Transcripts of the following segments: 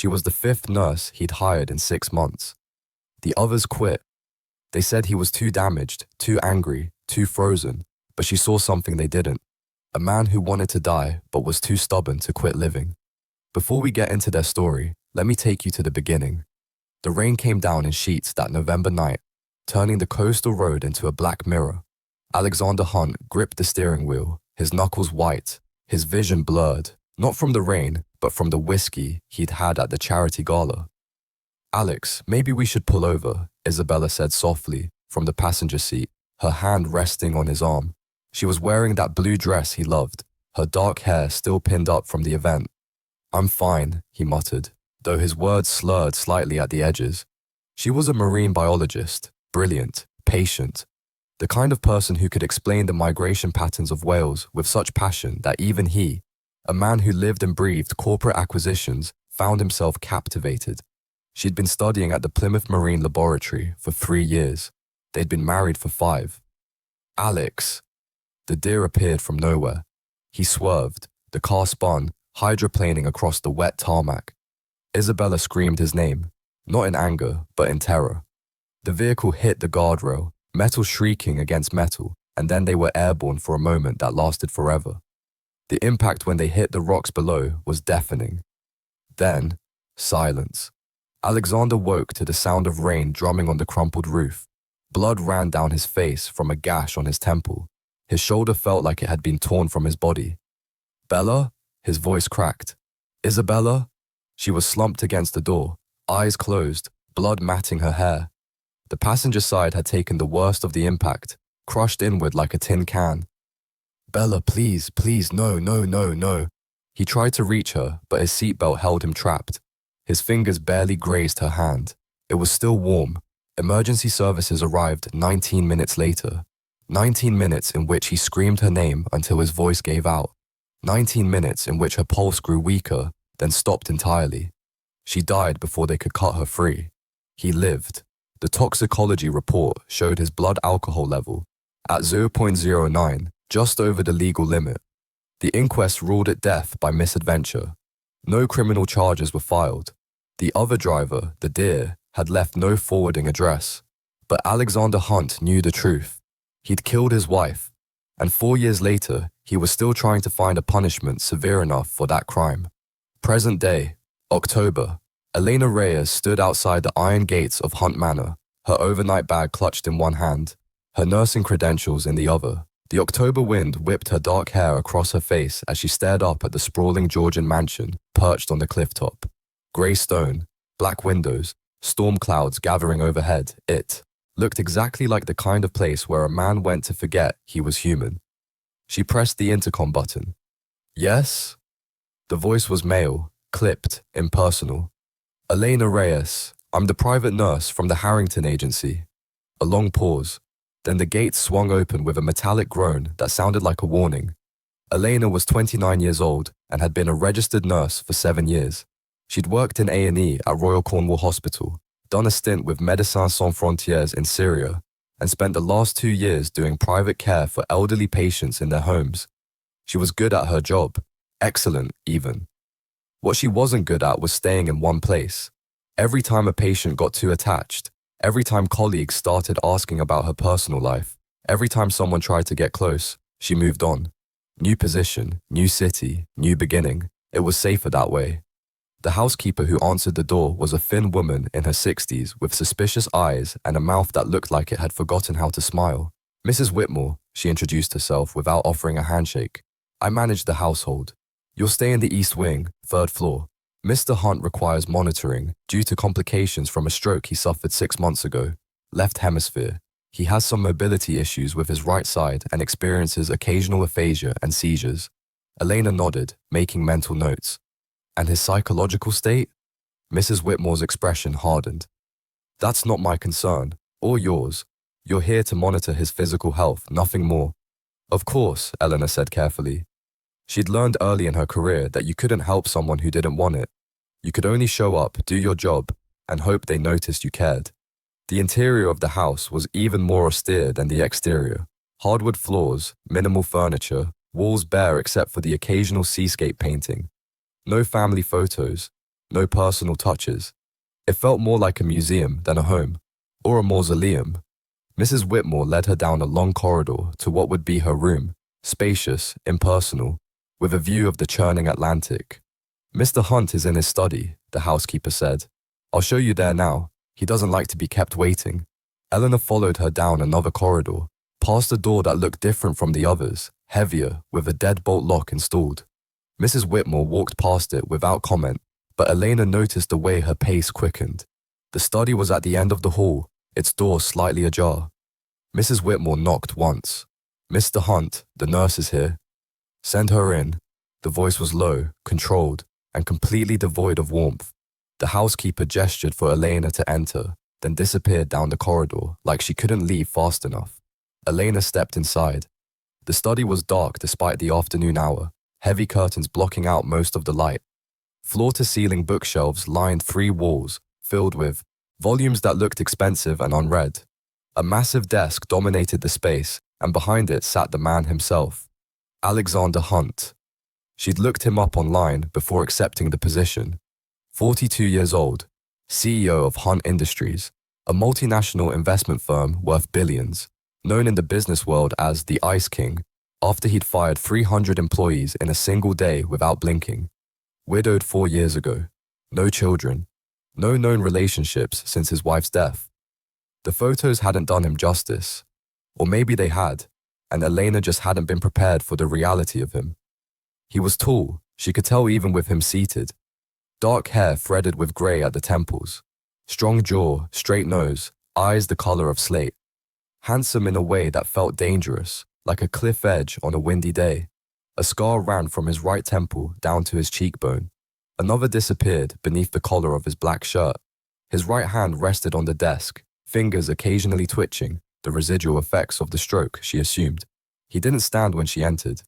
She was the fifth nurse he'd hired in 6 months. The others quit. They said he was too damaged, too angry, too frozen, but she saw something they didn't. A man who wanted to die but was too stubborn to quit living. Before we get into their story, let me take you to the beginning. The rain came down in sheets that November night, turning the coastal road into a black mirror. Alexander Hunt gripped the steering wheel, his knuckles white, his vision blurred, not from the rain, but from the whiskey he'd had at the charity gala. "Alex, maybe we should pull over," Isabella said softly from the passenger seat, her hand resting on his arm. She was wearing that blue dress he loved, her dark hair still pinned up from the event. "I'm fine," he muttered, though his words slurred slightly at the edges. She was a marine biologist, brilliant, patient, the kind of person who could explain the migration patterns of whales with such passion that even he, a man who lived and breathed corporate acquisitions, found himself captivated. She'd been studying at the Plymouth Marine Laboratory for 3 years. They'd been married for 5. "Alex." The deer appeared from nowhere. He swerved, the car spun, hydroplaning across the wet tarmac. Isabella screamed his name, not in anger, but in terror. The vehicle hit the guardrail, metal shrieking against metal, and then they were airborne for a moment that lasted forever. The impact when they hit the rocks below was deafening. Then, silence. Alexander woke to the sound of rain drumming on the crumpled roof. Blood ran down his face from a gash on his temple. His shoulder felt like it had been torn from his body. "Bella?" His voice cracked. "Isabella?" She was slumped against the door, eyes closed, blood matting her hair. The passenger side had taken the worst of the impact, crushed inward like a tin can. "Bella, please, please, no, no, no, no." He tried to reach her, but his seatbelt held him trapped. His fingers barely grazed her hand. It was still warm. Emergency services arrived 19 minutes later. 19 minutes in which he screamed her name until his voice gave out. 19 minutes in which her pulse grew weaker, then stopped entirely. She died before they could cut her free. He lived. The toxicology report showed his blood alcohol level at 0.09, just over the legal limit. The inquest ruled it death by misadventure. No criminal charges were filed. The other driver, the deer, had left no forwarding address. But Alexander Hunt knew the truth. He'd killed his wife, and 4 years later, he was still trying to find a punishment severe enough for that crime. Present day, October. Elena Reyes stood outside the iron gates of Hunt Manor, her overnight bag clutched in one hand, her nursing credentials in the other. The October wind whipped her dark hair across her face as she stared up at the sprawling Georgian mansion perched on the clifftop. Grey stone, black windows, storm clouds gathering overhead. It looked exactly like the kind of place where a man went to forget he was human. She pressed the intercom button. "Yes?" The voice was male, clipped, impersonal. "Elena Reyes, I'm the private nurse from the Harrington Agency." A long pause. Then the gates swung open with a metallic groan that sounded like a warning. Elena was 29 years old and had been a registered nurse for 7 years. She'd worked in A&E at Royal Cornwall Hospital, done a stint with Médecins Sans Frontières in Syria, and spent the last 2 years doing private care for elderly patients in their homes. She was good at her job, excellent even. What she wasn't good at was staying in one place. Every time a patient got too attached, every time colleagues started asking about her personal life, every time someone tried to get close, she moved on. New position, new city, new beginning. It was safer that way. The housekeeper who answered the door was a thin woman in her 60s with suspicious eyes and a mouth that looked like it had forgotten how to smile. "Mrs. Whitmore," she introduced herself without offering a handshake. "I manage the household. You'll stay in the East Wing, 3rd floor. Mr. Hunt requires monitoring due to complications from a stroke he suffered 6 months ago. Left hemisphere. He has some mobility issues with his right side and experiences occasional aphasia and seizures." Elena nodded, making mental notes. "And his psychological state?" Mrs. Whitmore's expression hardened. "That's not my concern, or yours. You're here to monitor his physical health, nothing more." "Of course," Eleanor said carefully. She'd learned early in her career that you couldn't help someone who didn't want it. You could only show up, do your job, and hope they noticed you cared. The interior of the house was even more austere than the exterior. Hardwood floors, minimal furniture, walls bare except for the occasional seascape painting. No family photos, No personal touches. It felt more like a museum than a home, or a mausoleum. Mrs. Whitmore led her down a long corridor to what would be her room, spacious, impersonal, with a view of the churning Atlantic. "Mr. Hunt is in his study," the housekeeper said. "I'll show you there now. He doesn't like to be kept waiting." Eleanor followed her down another corridor, past a door that looked different from the others, heavier, with a deadbolt lock installed. Mrs. Whitmore walked past it without comment, but Elena noticed the way her pace quickened. The study was at the end of the hall, its door slightly ajar. Mrs. Whitmore knocked once. "Mr. Hunt, the nurse is here." "Send her in." The voice was low, controlled, and completely devoid of warmth. The housekeeper gestured for Elena to enter, then disappeared down the corridor like she couldn't leave fast enough. Elena stepped inside. The study was dark despite the afternoon hour, heavy curtains blocking out most of the light. Floor-to-ceiling bookshelves lined 3 walls, filled with volumes that looked expensive and unread. A massive desk dominated the space, and behind it sat the man himself, Alexander Hunt. She'd looked him up online before accepting the position. 42 years old, CEO of Hunt Industries, a multinational investment firm worth billions, known in the business world as the Ice King, after he'd fired 300 employees in a single day without blinking. Widowed 4 years ago. No children. No known relationships since his wife's death. The photos hadn't done him justice. Or maybe they had, and Elena just hadn't been prepared for the reality of him. He was tall, she could tell even with him seated. Dark hair threaded with grey at the temples. Strong jaw, straight nose, eyes the colour of slate. Handsome in a way that felt dangerous, like a cliff edge on a windy day. A scar ran from his right temple down to his cheekbone. Another disappeared beneath the collar of his black shirt. His right hand rested on the desk, fingers occasionally twitching, the residual effects of the stroke, she assumed. He didn't stand when she entered.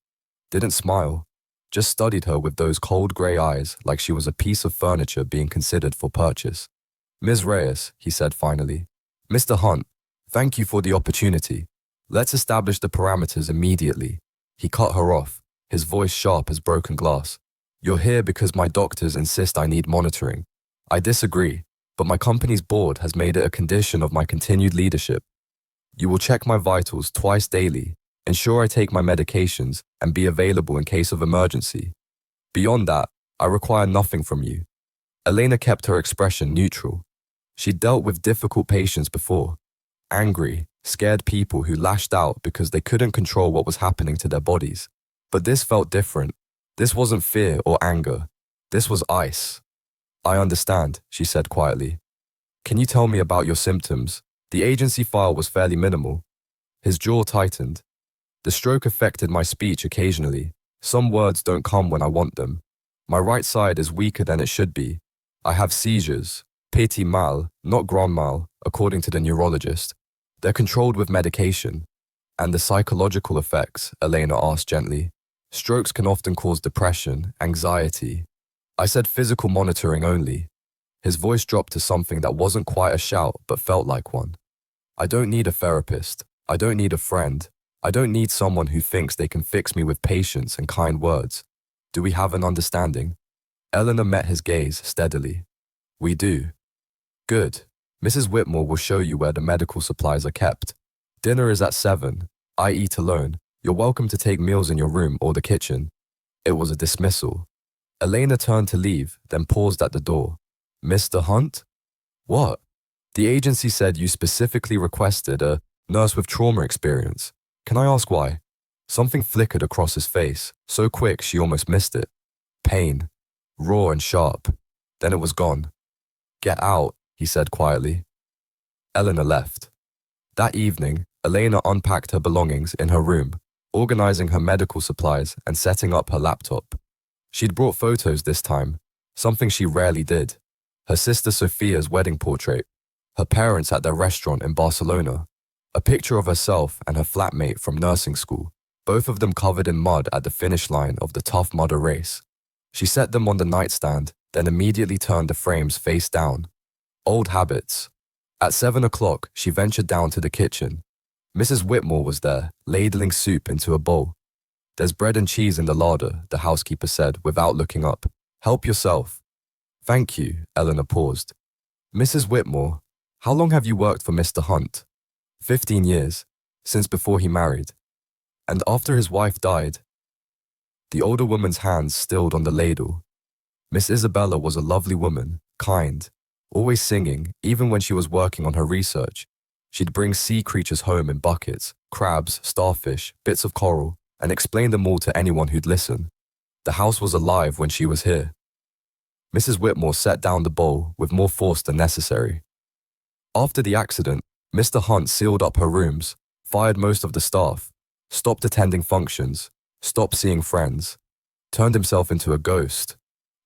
Didn't smile. Just studied her with those cold grey eyes like she was a piece of furniture being considered for purchase. "Ms. Reyes," he said finally. "Mr. Hunt, thank you for the opportunity. Let's establish the parameters immediately." He cut her off, his voice sharp as broken glass. "You're here because my doctors insist I need monitoring. I disagree, but my company's board has made it a condition of my continued leadership. You will check my vitals twice daily, ensure I take my medications, and be available in case of emergency. Beyond that, I require nothing from you." Elena kept her expression neutral. She'd dealt with difficult patients before. Angry, scared people who lashed out because they couldn't control what was happening to their bodies. But this felt different. This wasn't fear or anger. This was ice. "I understand," she said quietly. "Can you tell me about your symptoms?" The agency file was fairly minimal. His jaw tightened. "The stroke affected my speech occasionally. Some words don't come when I want them. My right side is weaker than it should be. I have seizures. Petit mal, not grand mal, according to the neurologist. They're controlled with medication." "And the psychological effects?" Elena asked gently. "Strokes can often cause depression, anxiety." "I said physical monitoring only." His voice dropped to something that wasn't quite a shout but felt like one. "I don't need a therapist. I don't need a friend. I don't need someone who thinks they can fix me with patience and kind words. Do we have an understanding?" Eleanor met his gaze steadily. "We do." "Good. Mrs. Whitmore will show you where the medical supplies are kept. Dinner is at 7. I eat alone. You're welcome to take meals in your room or the kitchen." It was a dismissal. Elena turned to leave, then paused at the door. "Mr. Hunt?" "What?" "The agency said you specifically requested a nurse with trauma experience. Can I ask why?" Something flickered across his face, so quick she almost missed it. Pain. Raw and sharp. Then it was gone. "Get out," he said quietly. Eleanor left. That evening, Elena unpacked her belongings in her room, organizing her medical supplies and setting up her laptop. She'd brought photos this time, something she rarely did. Her sister Sophia's wedding portrait, her parents at their restaurant in Barcelona, a picture of herself and her flatmate from nursing school, both of them covered in mud at the finish line of the Tough Mudder race. She set them on the nightstand, then immediately turned the frames face down. Old habits. At 7 o'clock, she ventured down to the kitchen. Mrs. Whitmore was there, ladling soup into a bowl. "There's bread and cheese in the larder," the housekeeper said without looking up. "Help yourself." Thank you, Eleanor paused. Mrs. Whitmore, how long have you worked for Mr. Hunt? 15 years, since before he married. And after his wife died, the older woman's hands stilled on the ladle. Miss Isabella was a lovely woman, kind, always singing, even when she was working on her research. She'd bring sea creatures home in buckets, crabs, starfish, bits of coral, and explain them all to anyone who'd listen. The house was alive when she was here. Mrs. Whitmore set down the bowl with more force than necessary. After the accident, Mr. Hunt sealed up her rooms, fired most of the staff, stopped attending functions, stopped seeing friends, turned himself into a ghost.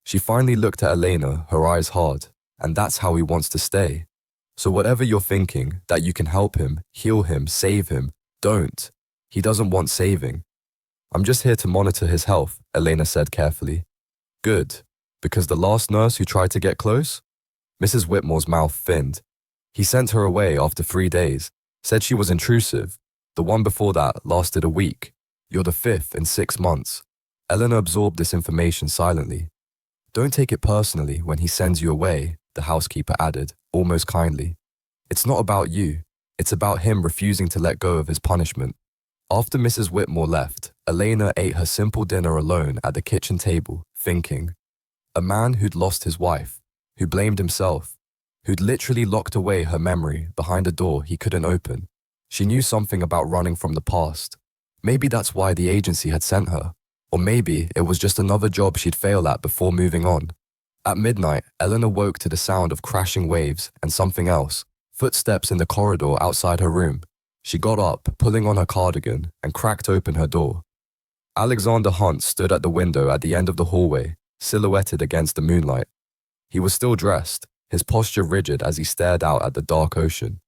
She finally looked at Elena, her eyes hard, and that's how he wants to stay. So whatever you're thinking, that you can help him, heal him, save him, don't. He doesn't want saving. I'm just here to monitor his health, Elena said carefully. Good, because the last nurse who tried to get close? Mrs. Whitmore's mouth thinned. He sent her away after 3 days, said she was intrusive. The one before that lasted a week. You're the 5th in 6 months. Eleanor absorbed this information silently. Don't take it personally when he sends you away, the housekeeper added, almost kindly. It's not about you. It's about him refusing to let go of his punishment. After Mrs. Whitmore left, Elena ate her simple dinner alone at the kitchen table, thinking. A man who'd lost his wife, who blamed himself, who'd literally locked away her memory behind a door he couldn't open. She knew something about running from the past. Maybe that's why the agency had sent her. Or maybe it was just another job she'd fail at before moving on. At midnight, Eleanor woke to the sound of crashing waves and something else, footsteps in the corridor outside her room. She got up, pulling on her cardigan, and cracked open her door. Alexander Hunt stood at the window at the end of the hallway, silhouetted against the moonlight. He was still dressed, his posture rigid as he stared out at the dark ocean.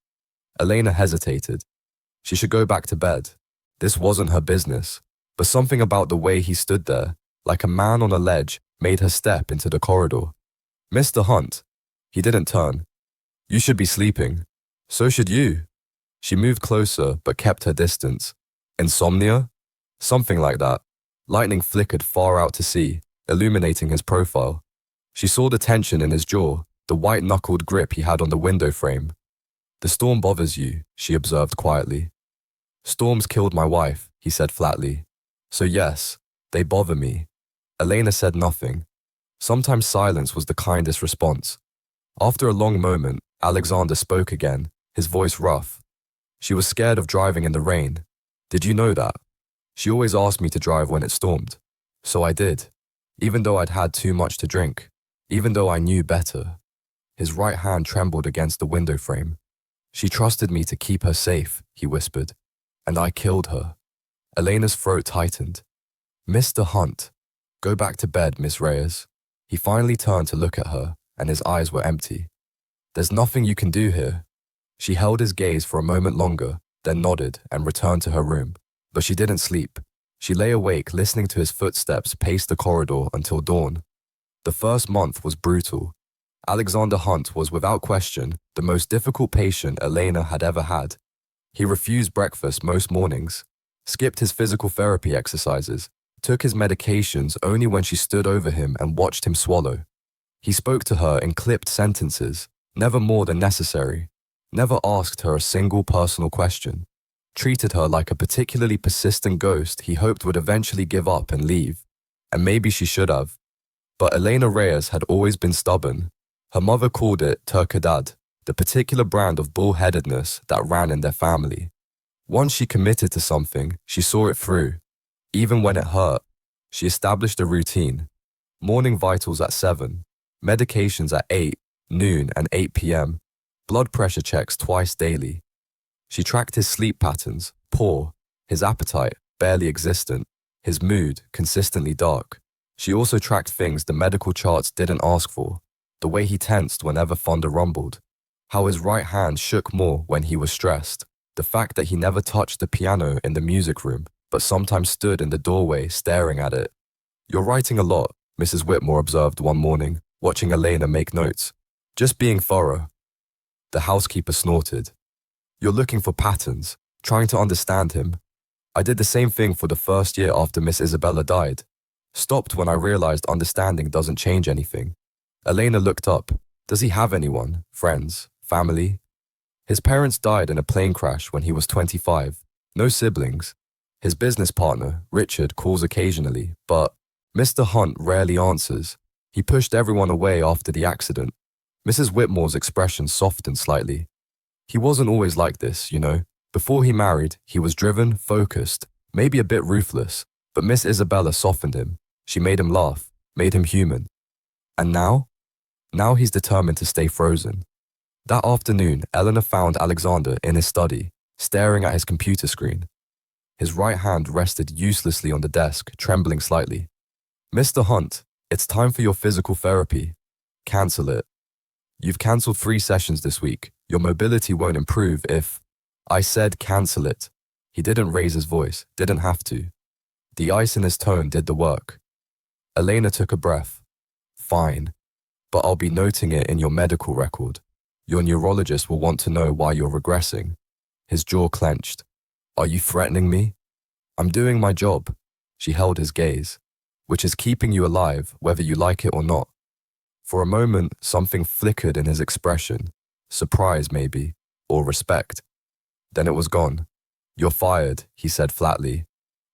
Elena hesitated. She should go back to bed. This wasn't her business, but something about the way he stood there, like a man on a ledge, made her step into the corridor. Mr. Hunt. He didn't turn. You should be sleeping. So should you. She moved closer but kept her distance. Insomnia? Something like that. Lightning flickered far out to sea, illuminating his profile. She saw the tension in his jaw, the white-knuckled grip he had on the window frame. The storm bothers you, she observed quietly. Storms killed my wife, he said flatly. So yes, they bother me. Elena said nothing. Sometimes silence was the kindest response. After a long moment, Alexander spoke again, his voice rough. She was scared of driving in the rain. Did you know that? She always asked me to drive when it stormed. So I did, even though I'd had too much to drink, even though I knew better. His right hand trembled against the window frame. She trusted me to keep her safe, he whispered, and I killed her. Elena's throat tightened. Mr. Hunt. Go back to bed, Miss Reyes. He finally turned to look at her, and his eyes were empty. There's nothing you can do here. She held his gaze for a moment longer, then nodded and returned to her room. But she didn't sleep. She lay awake listening to his footsteps pace the corridor until dawn. The first month was brutal. Alexander Hunt was without question the most difficult patient Elena had ever had. He refused breakfast most mornings, skipped his physical therapy exercises, took his medications only when she stood over him and watched him swallow. He spoke to her in clipped sentences, never more than necessary, never asked her a single personal question, treated her like a particularly persistent ghost he hoped would eventually give up and leave. And maybe she should have. But Elena Reyes had always been stubborn. Her mother called it terquedad, the particular brand of bullheadedness that ran in their family. Once she committed to something, she saw it through. Even when it hurt, she established a routine. Morning vitals at 7, medications at 8, noon and 8 p.m., blood pressure checks twice daily. She tracked his sleep patterns, poor, his appetite, barely existent, his mood, consistently dark. She also tracked things the medical charts didn't ask for, the way he tensed whenever thunder rumbled, how his right hand shook more when he was stressed, the fact that he never touched the piano in the music room, but sometimes stood in the doorway staring at it. You're writing a lot, Mrs. Whitmore observed one morning, watching Elena make notes. Just being thorough. The housekeeper snorted. You're looking for patterns, trying to understand him. I did the same thing for the first year after Miss Isabella died. Stopped when I realized understanding doesn't change anything. Elena looked up. Does he have anyone? Friends? Family? His parents died in a plane crash when he was 25. No siblings. His business partner, Richard, calls occasionally, but Mr. Hunt rarely answers. He pushed everyone away after the accident. Mrs. Whitmore's expression softened slightly. He wasn't always like this, you know. Before he married, he was driven, focused, maybe a bit ruthless, but Miss Isabella softened him. She made him laugh, made him human. And now? Now he's determined to stay frozen. That afternoon, Eleanor found Alexander in his study, staring at his computer screen. His right hand rested uselessly on the desk, trembling slightly. Mr. Hunt, it's time for your physical therapy. Cancel it. You've cancelled 3 sessions this week. Your mobility won't improve if… I said cancel it. He didn't raise his voice, didn't have to. The ice in his tone did the work. Elena took a breath. Fine, but I'll be noting it in your medical record. Your neurologist will want to know why you're regressing. His jaw clenched. Are you threatening me? I'm doing my job. She held his gaze, which is keeping you alive whether you like it or not. For a moment, something flickered in his expression, surprise maybe, or respect. Then it was gone. You're fired, he said flatly.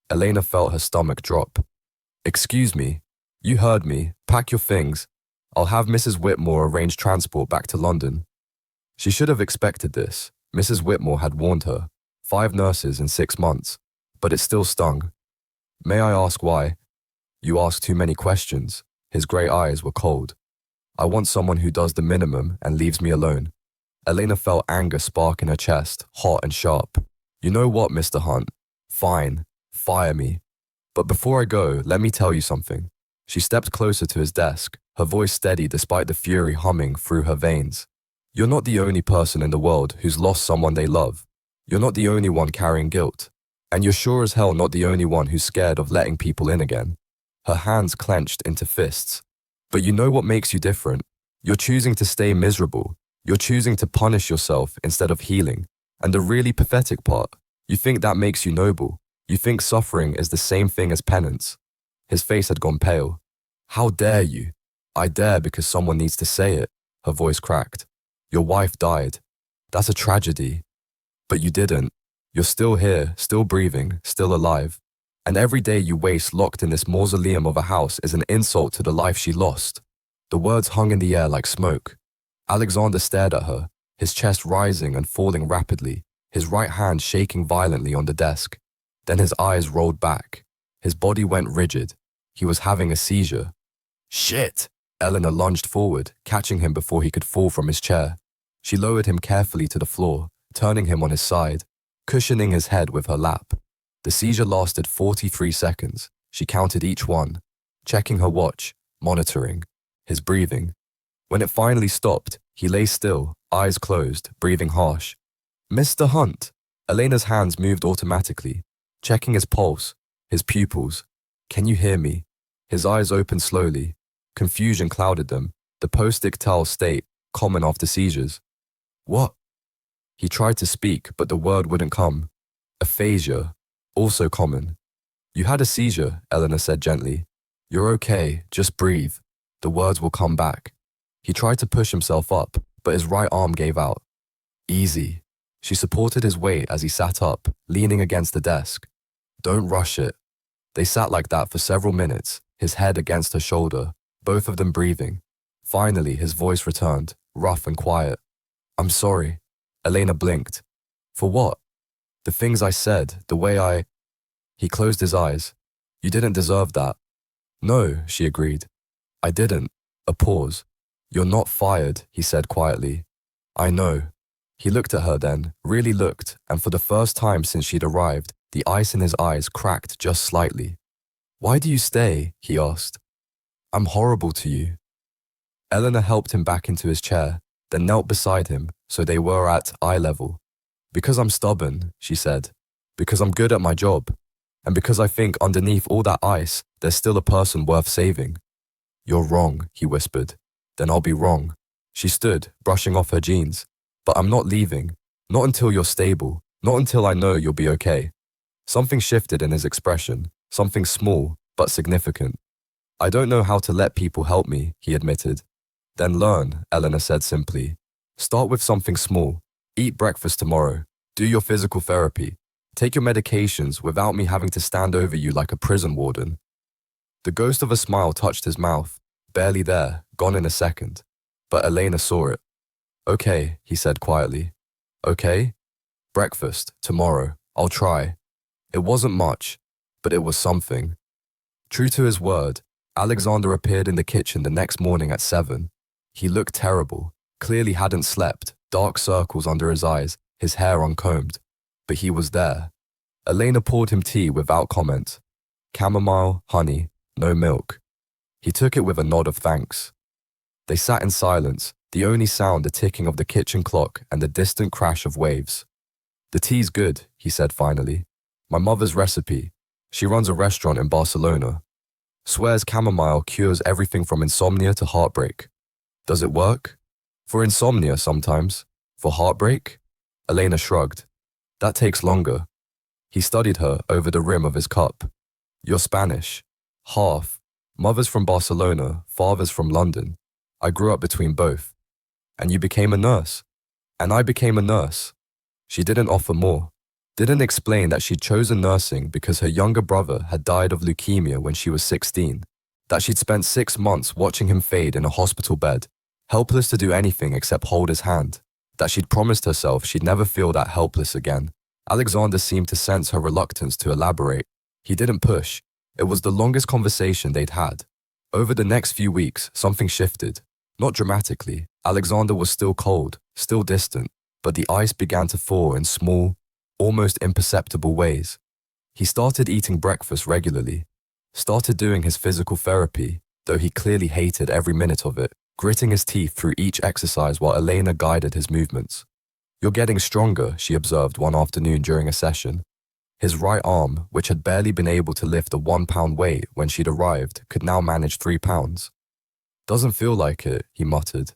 Elena felt her stomach drop. Excuse me, you heard me, pack your things. I'll have Mrs. Whitmore arrange transport back to London. She should have expected this. Mrs. Whitmore had warned her. 5 nurses in 6 months, but it still stung. May I ask why? You ask too many questions. His grey eyes were cold. I want someone who does the minimum and leaves me alone. Elena felt anger spark in her chest, hot and sharp. You know what, Mr. Hunt? Fine, fire me. But before I go, let me tell you something. She stepped closer to his desk, her voice steady despite the fury humming through her veins. You're not the only person in the world who's lost someone they love. You're not the only one carrying guilt. And you're sure as hell not the only one who's scared of letting people in again. Her hands clenched into fists. But you know what makes you different? You're choosing to stay miserable. You're choosing to punish yourself instead of healing. And the really pathetic part, you think that makes you noble. You think suffering is the same thing as penance. His face had gone pale. How dare you? I dare because someone needs to say it. Her voice cracked. Your wife died. That's a tragedy. But you didn't. You're still here, still breathing, still alive. And every day you waste locked in this mausoleum of a house is an insult to the life she lost. The words hung in the air like smoke. Alexander stared at her, his chest rising and falling rapidly, his right hand shaking violently on the desk. Then his eyes rolled back. His body went rigid. He was having a seizure. Shit! Eleanor lunged forward, catching him before he could fall from his chair. She lowered him carefully to the floor, turning him on his side, cushioning his head with her lap. The seizure lasted 43 seconds. She counted each one, checking her watch, monitoring, his breathing. When it finally stopped, he lay still, eyes closed, breathing harsh. Mr. Hunt! Elena's hands moved automatically, checking his pulse, his pupils. Can you hear me? His eyes opened slowly. Confusion clouded them, the post-ictal state, common after seizures. What? He tried to speak, but the word wouldn't come. Aphasia, also common. You had a seizure, Eleanor said gently. You're okay, just breathe. The words will come back. He tried to push himself up, but his right arm gave out. Easy. She supported his weight as he sat up, leaning against the desk. Don't rush it. They sat like that for several minutes, his head against her shoulder, both of them breathing. Finally, his voice returned, rough and quiet. I'm sorry. Elena blinked. For what? The things I said, the way I… He closed his eyes. You didn't deserve that. No, she agreed. I didn't. A pause. You're not fired, he said quietly. I know. He looked at her then, really looked, and for the first time since she'd arrived, the ice in his eyes cracked just slightly. Why do you stay? He asked. I'm horrible to you. Eleanor helped him back into his chair, then knelt beside him, so they were at eye level. Because I'm stubborn, she said. Because I'm good at my job. And because I think underneath all that ice, there's still a person worth saving. You're wrong, he whispered. Then I'll be wrong. She stood, brushing off her jeans. But I'm not leaving. Not until you're stable. Not until I know you'll be okay. Something shifted in his expression. Something small, but significant. I don't know how to let people help me, he admitted. Then learn, Eleanor said simply. Start with something small. Eat breakfast tomorrow. Do your physical therapy. Take your medications without me having to stand over you like a prison warden. The ghost of a smile touched his mouth. Barely there, gone in a second. But Elena saw it. Okay, he said quietly. Okay? Breakfast, tomorrow. I'll try. It wasn't much, but it was something. True to his word, Alexander appeared in the kitchen the next morning at 7. He looked terrible, clearly hadn't slept, dark circles under his eyes, his hair uncombed. But he was there. Elena poured him tea without comment. Chamomile, honey, no milk. He took it with a nod of thanks. They sat in silence, the only sound the ticking of the kitchen clock and the distant crash of waves. The tea's good, he said finally. My mother's recipe. She runs a restaurant in Barcelona. Swears chamomile cures everything from insomnia to heartbreak. Does it work? For insomnia sometimes. For heartbreak? Elena shrugged. That takes longer. He studied her over the rim of his cup. You're Spanish. Half. Mother's from Barcelona, father's from London. I grew up between both. And you became a nurse. And I became a nurse. She didn't offer more. Didn't explain that she'd chosen nursing because her younger brother had died of leukemia when she was 16. That she'd spent 6 months watching him fade in a hospital bed, helpless to do anything except hold his hand. That she'd promised herself she'd never feel that helpless again. Alexander seemed to sense her reluctance to elaborate. He didn't push. It was the longest conversation they'd had. Over the next few weeks, something shifted. Not dramatically. Alexander was still cold, still distant, but the ice began to thaw in small, almost imperceptible ways. He started eating breakfast regularly, started doing his physical therapy, though he clearly hated every minute of it, gritting his teeth through each exercise while Elena guided his movements. You're getting stronger, she observed one afternoon during a session. His right arm, which had barely been able to lift a 1-pound weight when she'd arrived, could now manage 3 pounds. Doesn't feel like it, he muttered.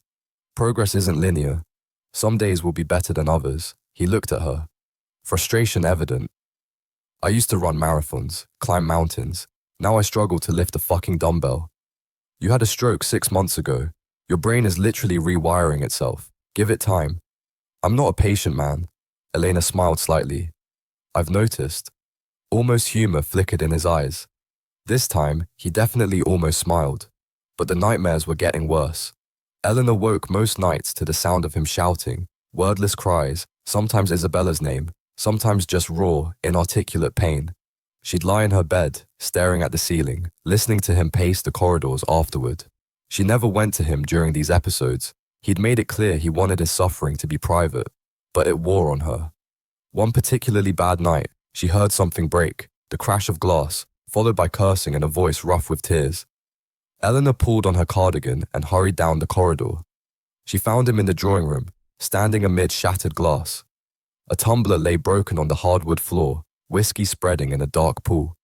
Progress isn't linear. Some days will be better than others. He looked at her. Frustration evident. I used to run marathons, climb mountains. Now I struggle to lift a fucking dumbbell. You had a stroke 6 months ago. Your brain is literally rewiring itself. Give it time. I'm not a patient man. Elena smiled slightly. I've noticed. Almost humor flickered in his eyes. This time, he definitely almost smiled. But the nightmares were getting worse. Eleanor woke most nights to the sound of him shouting, wordless cries, sometimes Isabella's name, sometimes just raw, inarticulate pain. She'd lie in her bed, staring at the ceiling, listening to him pace the corridors afterward. She never went to him during these episodes. He'd made it clear he wanted his suffering to be private, but it wore on her. One particularly bad night, she heard something break, the crash of glass, followed by cursing and a voice rough with tears. Eleanor pulled on her cardigan and hurried down the corridor. She found him in the drawing room, standing amid shattered glass. A tumbler lay broken on the hardwood floor, whiskey spreading in a dark pool.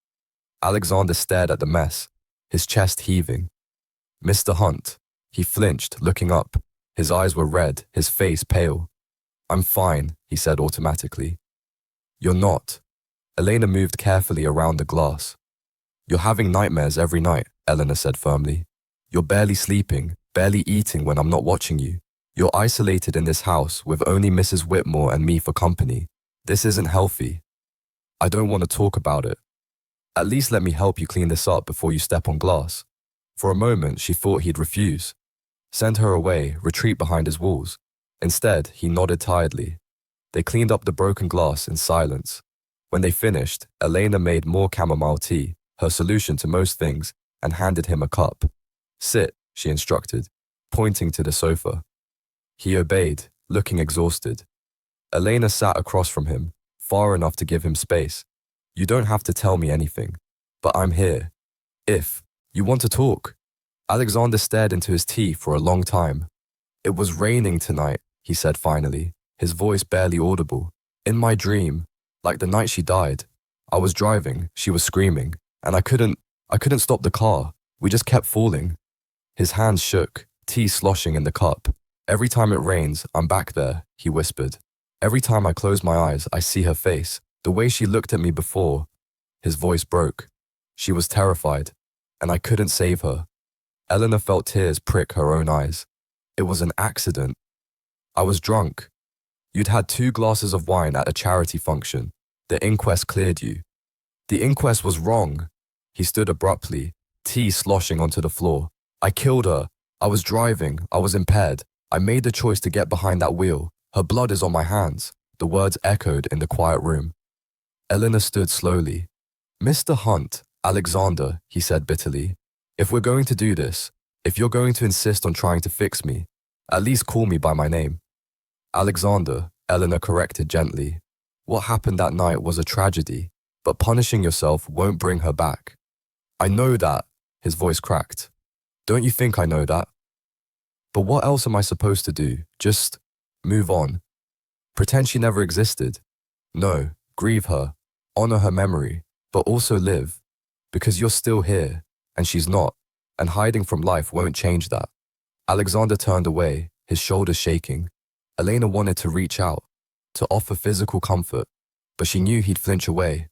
Alexander stared at the mess, his chest heaving. Mr. Hunt. He flinched, looking up. His eyes were red, his face pale. I'm fine, he said automatically. You're not. Elena moved carefully around the glass. You're having nightmares every night, Eleanor said firmly. You're barely sleeping, barely eating when I'm not watching you. You're isolated in this house with only Mrs. Whitmore and me for company. This isn't healthy. I don't want to talk about it. At least let me help you clean this up before you step on glass. For a moment, she thought he'd refuse. Send her away, retreat behind his walls. Instead, he nodded tiredly. They cleaned up the broken glass in silence. When they finished, Elena made more chamomile tea, her solution to most things, and handed him a cup. Sit, she instructed, pointing to the sofa. He obeyed, looking exhausted. Elena sat across from him, far enough to give him space. You don't have to tell me anything, but I'm here. If you want to talk. Alexander stared into his tea for a long time. It was raining tonight, he said finally, his voice barely audible. In my dream, like the night she died. I was driving, she was screaming, and I couldn't stop the car. We just kept falling. His hands shook, tea sloshing in the cup. Every time it rains, I'm back there, he whispered. Every time I close my eyes, I see her face, the way she looked at me before. His voice broke. She was terrified, and I couldn't save her. Eleanor felt tears prick her own eyes. It was an accident. I was drunk. You'd had 2 glasses of wine at a charity function. The inquest cleared you. The inquest was wrong. He stood abruptly, tea sloshing onto the floor. I killed her. I was driving. I was impaired. I made the choice to get behind that wheel. Her blood is on my hands. The words echoed in the quiet room. Eleanor stood slowly. Mr. Hunt, Alexander, he said bitterly, if we're going to do this, if you're going to insist on trying to fix me, at least call me by my name. Alexander, Eleanor corrected gently. What happened that night was a tragedy, but punishing yourself won't bring her back. I know that, his voice cracked. Don't you think I know that? But what else am I supposed to do? Just move on. Pretend she never existed. No, grieve her, honor her memory, but also live. Because you're still here, and she's not, and hiding from life won't change that. Alexander turned away, his shoulders shaking. Elena wanted to reach out, to offer physical comfort, but she knew he'd flinch away,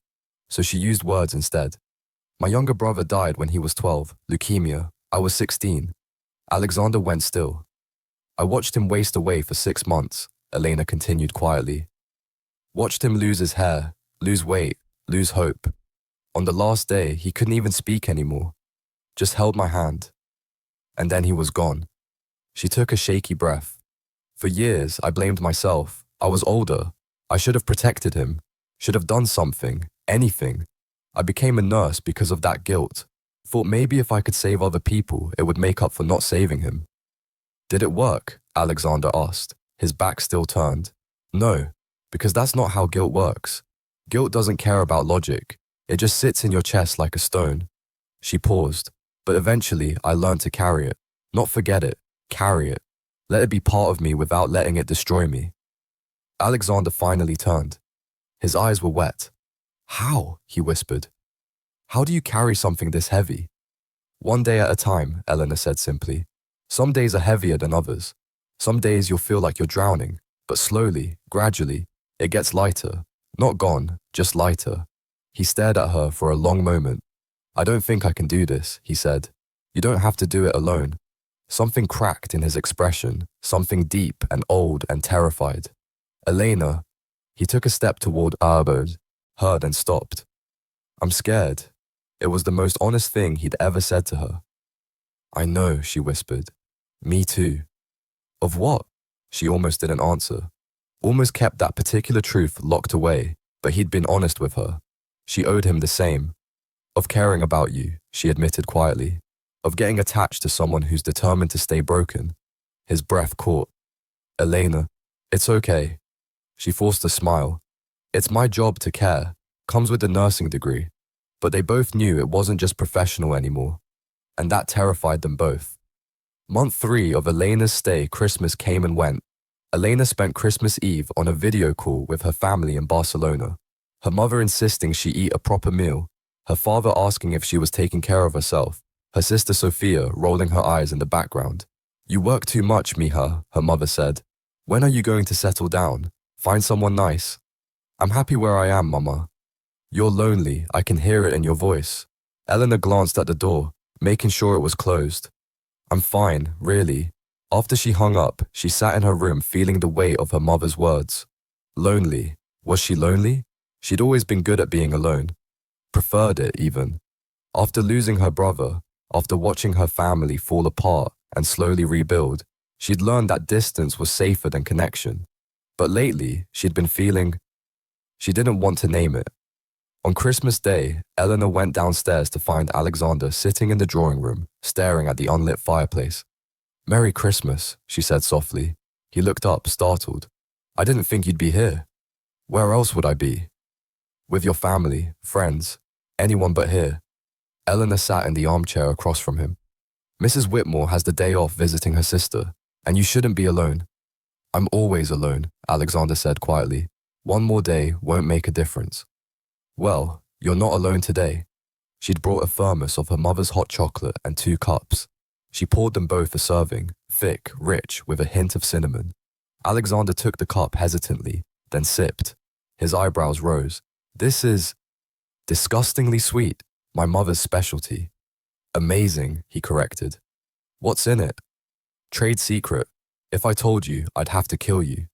so she used words instead. My younger brother died when he was 12, leukemia. I was 16. Alexander went still. I watched him waste away for 6 months, Elena continued quietly. Watched him lose his hair, lose weight, lose hope. On the last day, he couldn't even speak anymore. Just held my hand. And then he was gone. She took a shaky breath. For years, I blamed myself. I was older. I should have protected him. Should have done something, anything. I became a nurse because of that guilt. Thought maybe if I could save other people, it would make up for not saving him. Did it work? Alexander asked, his back still turned. No, because that's not how guilt works. Guilt doesn't care about logic. It just sits in your chest like a stone. She paused, but eventually I learned to carry it. Not forget it, carry it. Let it be part of me without letting it destroy me. Alexander finally turned. His eyes were wet. How? He whispered. How do you carry something this heavy? One day at a time, Eleanor said simply. Some days are heavier than others. Some days you'll feel like you're drowning, but slowly, gradually, it gets lighter. Not gone, just lighter. He stared at her for a long moment. I don't think I can do this, he said. You don't have to do it alone. Something cracked in his expression, something deep and old and terrified. Elena, he took a step toward Arbod, heard and stopped. I'm scared. It was the most honest thing he'd ever said to her. I know, she whispered. Me too. Of what? She almost didn't answer. Almost kept that particular truth locked away, but he'd been honest with her. She owed him the same. Of caring about you, she admitted quietly. Of getting attached to someone who's determined to stay broken. His breath caught. Elena, it's okay. She forced a smile. It's my job to care. Comes with a nursing degree. But they both knew it wasn't just professional anymore. And that terrified them both. Month 3 of Elena's stay, Christmas came and went. Elena spent Christmas Eve on a video call with her family in Barcelona. Her mother insisting she eat a proper meal. Her father asking if she was taking care of herself. Her sister Sophia rolling her eyes in the background. You work too much, Mija, her mother said. When are you going to settle down? Find someone nice? I'm happy where I am, Mama. You're lonely, I can hear it in your voice. Eleanor glanced at the door, making sure it was closed. I'm fine, really. After she hung up, she sat in her room feeling the weight of her mother's words. Lonely. Was she lonely? She'd always been good at being alone. Preferred it, even. After losing her brother, after watching her family fall apart and slowly rebuild, she'd learned that distance was safer than connection. But lately, she'd been feeling... She didn't want to name it. On Christmas Day, Eleanor went downstairs to find Alexander sitting in the drawing room, staring at the unlit fireplace. Merry Christmas, she said softly. He looked up, startled. I didn't think you'd be here. Where else would I be? With your family, friends, anyone but here. Eleanor sat in the armchair across from him. Mrs. Whitmore has the day off visiting her sister, and you shouldn't be alone. I'm always alone, Alexander said quietly. One more day won't make a difference. Well, you're not alone today. She'd brought a thermos of her mother's hot chocolate and 2 cups. She poured them both a serving, thick, rich, with a hint of cinnamon. Alexander took the cup hesitantly, then sipped. His eyebrows rose. This is disgustingly sweet, my mother's specialty. Amazing, he corrected. What's in it? Trade secret, If I told you, I'd have to kill you.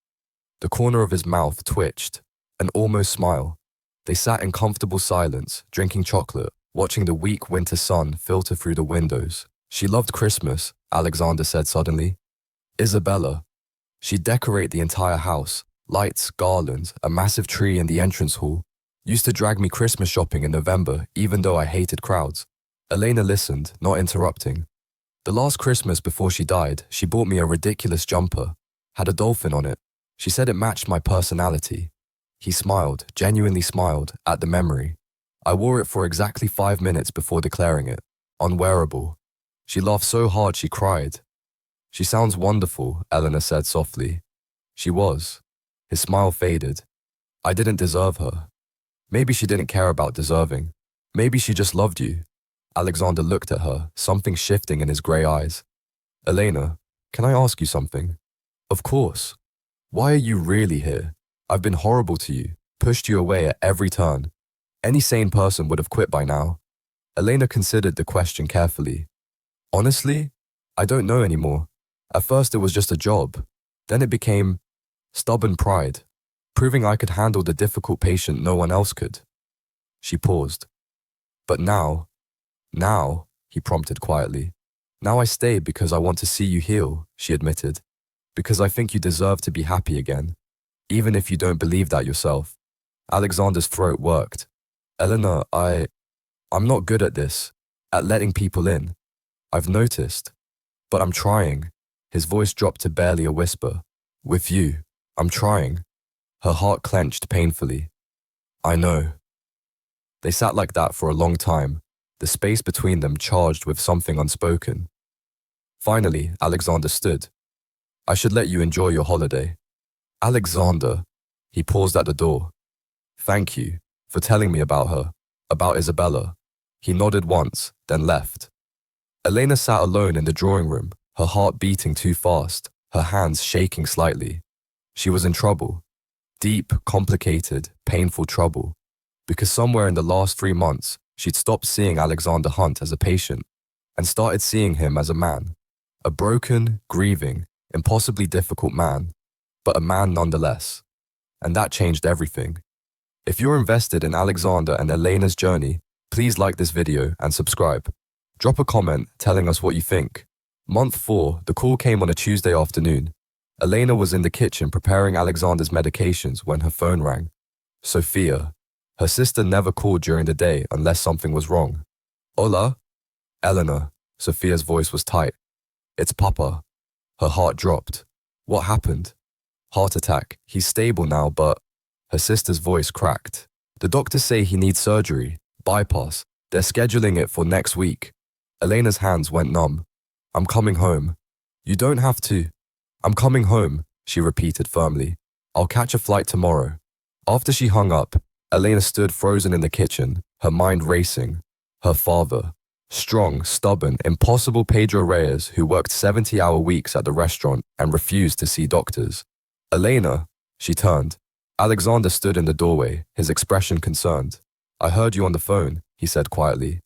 The corner of his mouth twitched, an almost smile. They sat in comfortable silence, drinking chocolate, watching the weak winter sun filter through the windows. She loved Christmas, Alexander said suddenly. Isabella. She'd decorate the entire house, lights, garlands, a massive tree in the entrance hall. Used to drag me Christmas shopping in November, even though I hated crowds. Elena listened, not interrupting. The last Christmas before she died, she bought me a ridiculous jumper. Had a dolphin on it. She said it matched my personality. He smiled, genuinely smiled, at the memory. I wore it for exactly 5 minutes before declaring it unwearable. She laughed so hard she cried. She sounds wonderful, Eleanor said softly. She was. His smile faded. I didn't deserve her. Maybe she didn't care about deserving. Maybe she just loved you. Alexander looked at her, something shifting in his grey eyes. Elena, can I ask you something? Of course. Why are you really here? I've been horrible to you, pushed you away at every turn. Any sane person would have quit by now. Elena considered the question carefully. Honestly, I don't know anymore. At first it was just a job. Then it became stubborn pride, proving I could handle the difficult patient no one else could. She paused. But now, he prompted quietly. Now I stay because I want to see you heal, she admitted. Because I think you deserve to be happy again, even if you don't believe that yourself. Alexander's throat worked. Eleanor, I'm not good at this, at letting people in. I've noticed. But I'm trying. His voice dropped to barely a whisper. With you, I'm trying. Her heart clenched painfully. I know. They sat like that for a long time, the space between them charged with something unspoken. Finally, Alexander stood. I should let you enjoy your holiday. Alexander, he paused at the door. Thank you for telling me about her, about Isabella. He nodded once, then left. Elena sat alone in the drawing room, her heart beating too fast, her hands shaking slightly. She was in trouble. Deep, complicated, painful trouble. Because somewhere in the last 3 months, she'd stopped seeing Alexander Hunt as a patient and started seeing him as a man. A broken, grieving, impossibly difficult man, but a man nonetheless. And that changed everything. If you're invested in Alexander and Elena's journey, please like this video and subscribe. Drop a comment telling us what you think. Month 4, the call came on a Tuesday afternoon. Elena was in the kitchen preparing Alexander's medications when her phone rang. Sophia. Her sister never called during the day unless something was wrong. Hola? Eleanor. Sophia's voice was tight. It's Papa. Her heart dropped. What happened? Heart attack. He's stable now, but... Her sister's voice cracked. The doctors say he needs surgery. Bypass. They're scheduling it for next week. Elena's hands went numb. I'm coming home. You don't have to. I'm coming home, she repeated firmly. I'll catch a flight tomorrow. After she hung up, Elena stood frozen in the kitchen, her mind racing. Her father, strong, stubborn, impossible Pedro Reyes, who worked 70-hour weeks at the restaurant and refused to see doctors. Elena, she turned. Alexander stood in the doorway, his expression concerned. I heard you on the phone, he said quietly.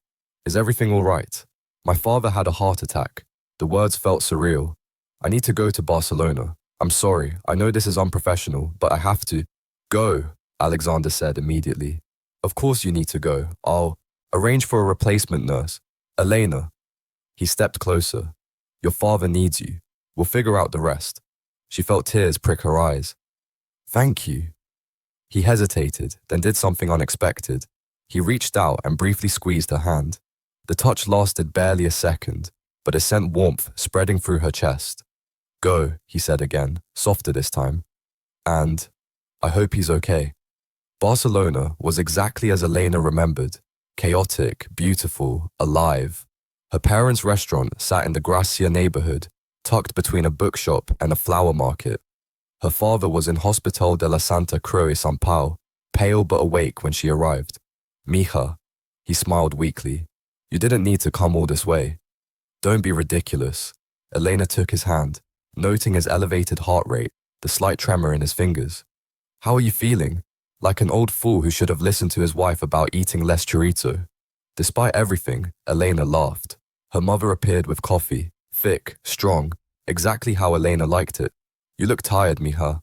Is everything all right? My father had a heart attack. The words felt surreal. I need to go to Barcelona. I'm sorry, I know this is unprofessional, but I have to. Go, Alexander said immediately. Of course you need to go. I'll arrange for a replacement nurse. Elena. He stepped closer. Your father needs you. We'll figure out the rest. She felt tears prick her eyes. Thank you. He hesitated, then did something unexpected. He reached out and briefly squeezed her hand. The touch lasted barely a second, but it sent warmth spreading through her chest. Go, he said again, softer this time. And I hope he's okay. Barcelona was exactly as Elena remembered. Chaotic, beautiful, alive. Her parents' restaurant sat in the Gracia neighborhood, tucked between a bookshop and a flower market. Her father was in Hospital de la Santa Cruz São Paulo, pale but awake when she arrived. Mija, he smiled weakly. You didn't need to come all this way. Don't be ridiculous. Elena took his hand, noting his elevated heart rate, the slight tremor in his fingers. How are you feeling? Like an old fool who should have listened to his wife about eating less chorizo. Despite everything, Elena laughed. Her mother appeared with coffee, thick, strong, Exactly how Elena liked it. You look tired, Mija.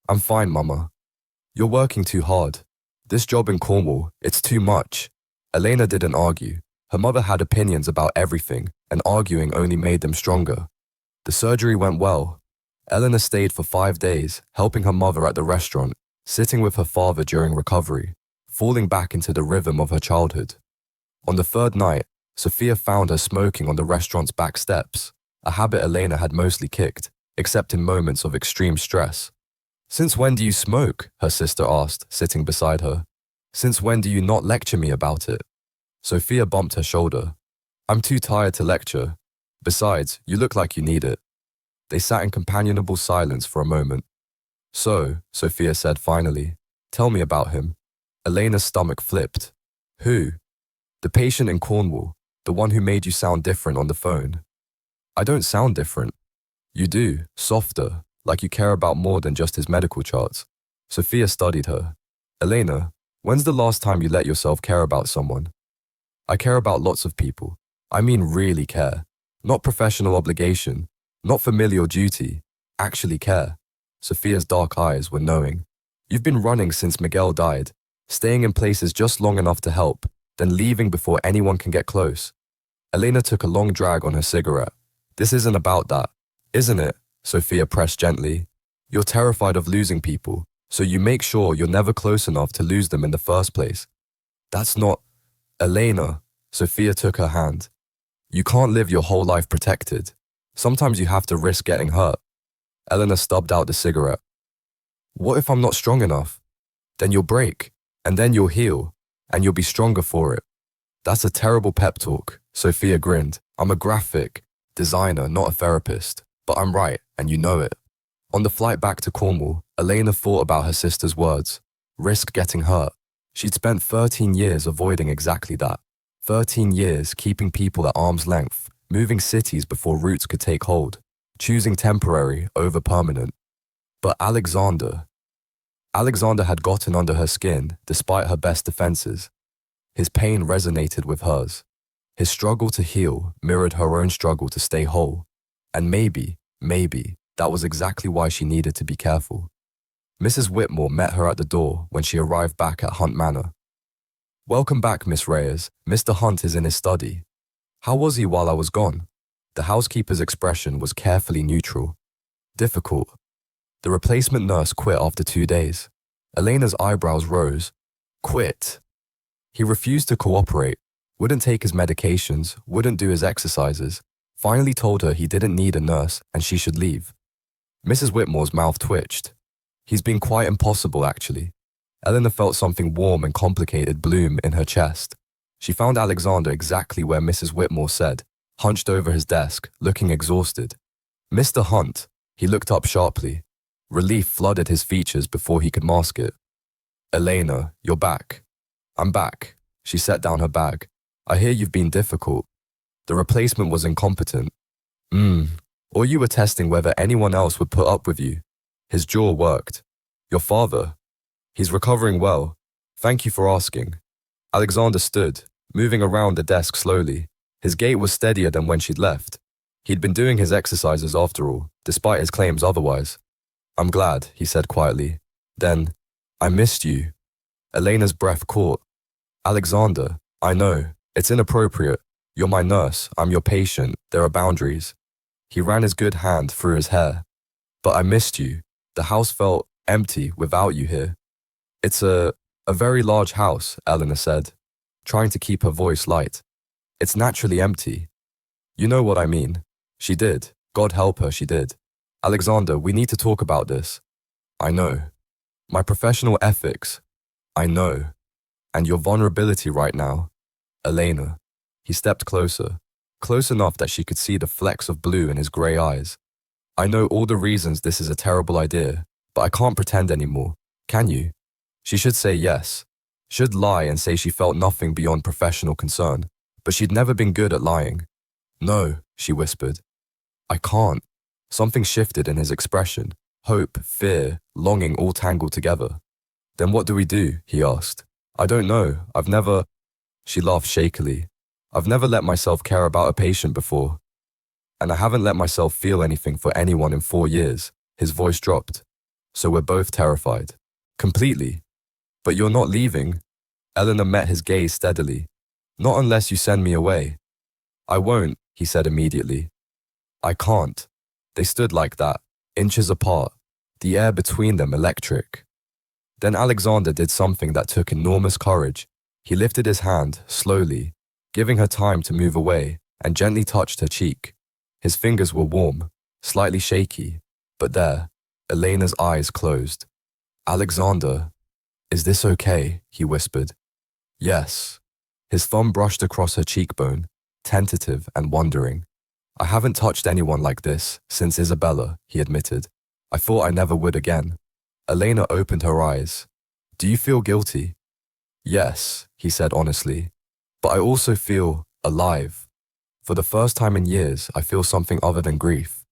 I'm fine, Mama. You're working too hard. This job in Cornwall, it's too much. Elena didn't argue. Her mother had opinions about everything, and arguing only made them stronger. The surgery went well. Eleanor stayed for 5 days, helping her mother at the restaurant, sitting with her father during recovery, falling back into the rhythm of her childhood. On the third night, Sophia found her smoking on the restaurant's back steps, a habit Elena had mostly kicked, except in moments of extreme stress. "Since when do you smoke?" her sister asked, sitting beside her. "Since when do you not lecture me about it?" Sophia bumped her shoulder. "I'm too tired to lecture. Besides, you look like you need it." They sat in companionable silence for a moment. "So," Sophia said finally, "tell me about him." Elena's stomach flipped. "Who?" "The patient in Cornwall, the one who made you sound different on the phone." "I don't sound different." "You do, softer, like you care about more than just his medical charts." Sophia studied her. "Elena, when's the last time you let yourself care about someone?" "I care about lots of people. I mean really care. Not professional obligation, not familial duty, actually care." Sophia's dark eyes were knowing. "You've been running since Miguel died, staying in places just long enough to help, then leaving before anyone can get close." Elena took a long drag on her cigarette. "This isn't about that, isn't it?" Sophia pressed gently. "You're terrified of losing people, so you make sure you're never close enough to lose them in the first place." "That's not—" "Elena," Sophia took her hand. "You can't live your whole life protected. Sometimes you have to risk getting hurt." Eleanor stubbed out the cigarette. "What if I'm not strong enough? Then you'll break, and then you'll heal, and you'll be stronger for it." "That's a terrible pep talk," Sophia grinned. "I'm a graphic designer, not a therapist, but I'm right, and you know it." On the flight back to Cornwall, Elena thought about her sister's words. Risk getting hurt. She'd spent 13 years avoiding exactly that. 13 years keeping people at arm's length, moving cities before roots could take hold, choosing temporary over permanent. But Alexander had gotten under her skin despite her best defenses. His pain resonated with hers. His struggle to heal mirrored her own struggle to stay whole. And maybe, that was exactly why she needed to be careful. Mrs. Whitmore met her at the door when she arrived back at Hunt Manor. "Welcome back, Miss Reyes. Mr. Hunt is in his study." "How was he while I was gone?" The housekeeper's expression was carefully neutral. "Difficult. The replacement nurse quit after 2 days." Elena's eyebrows rose. "Quit?" "He refused to cooperate, wouldn't take his medications, wouldn't do his exercises, finally told her he didn't need a nurse and she should leave." Mrs. Whitmore's mouth twitched. "He's been quite impossible, actually." Eleanor felt something warm and complicated bloom in her chest. She found Alexander exactly where Mrs. Whitmore said, hunched over his desk, looking exhausted. "Mr. Hunt," he looked up sharply. Relief flooded his features before he could mask it. "Elena, you're back." "I'm back." She set down her bag. "I hear you've been difficult. The replacement was incompetent." Or you were testing whether anyone else would put up with you." His jaw worked. "Your father?" "He's recovering well. Thank you for asking." Alexander stood, moving around the desk slowly. His gait was steadier than when she'd left. He'd been doing his exercises after all, despite his claims otherwise. "I'm glad," he said quietly. Then, "I missed you." Elena's breath caught. "Alexander, I know, it's inappropriate. You're my nurse, I'm your patient, there are boundaries." He ran his good hand through his hair. "But I missed you. The house felt empty without you here." "It's a very large house," Eleanor said, trying to keep her voice light. "It's naturally empty." "You know what I mean." She did. God help her, she did. "Alexander, we need to talk about this." "I know. My professional ethics." "I know. And your vulnerability right now." "Elena." He stepped closer, close enough that she could see the flecks of blue in his grey eyes. "I know all the reasons this is a terrible idea, but I can't pretend anymore. Can you?" She should say yes. Should lie and say she felt nothing beyond professional concern, but she'd never been good at lying. "No," she whispered. "I can't." Something shifted in his expression. Hope, fear, longing all tangled together. "Then what do we do?" he asked. "I don't know. I've never—" She laughed shakily. "I've never let myself care about a patient before." And I haven't let myself feel anything for anyone in 4 years. His voice dropped. So we're both terrified. Completely. But you're not leaving. Eleanor met his gaze steadily. Not unless you send me away. I won't, he said immediately. I can't. They stood like that, inches apart, the air between them electric. Then Alexander did something that took enormous courage. He lifted his hand, slowly, giving her time to move away, and gently touched her cheek. His fingers were warm, slightly shaky, but there, Elena's eyes closed. Alexander, is this okay? He whispered. Yes. His thumb brushed across her cheekbone, tentative and wondering. I haven't touched anyone like this since Isabella, he admitted. I thought I never would again. Elena opened her eyes. Do you feel guilty? Yes, he said honestly. But I also feel alive. For the first time in years, I feel something other than grief.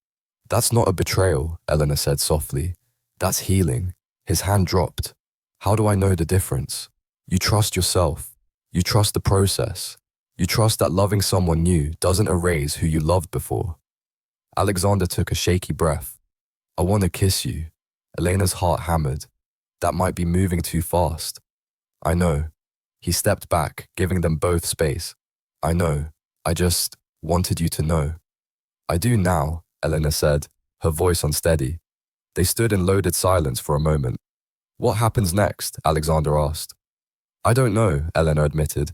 That's not a betrayal, Eleanor said softly. That's healing. His hand dropped. How do I know the difference? You trust yourself. You trust the process. You trust that loving someone new doesn't erase who you loved before. Alexander took a shaky breath. I want to kiss you. Elena's heart hammered. That might be moving too fast. I know. He stepped back, giving them both space. I know. I just wanted you to know. I do now, Elena said, her voice unsteady. They stood in loaded silence for a moment. What happens next? Alexander asked. I don't know, Elena admitted.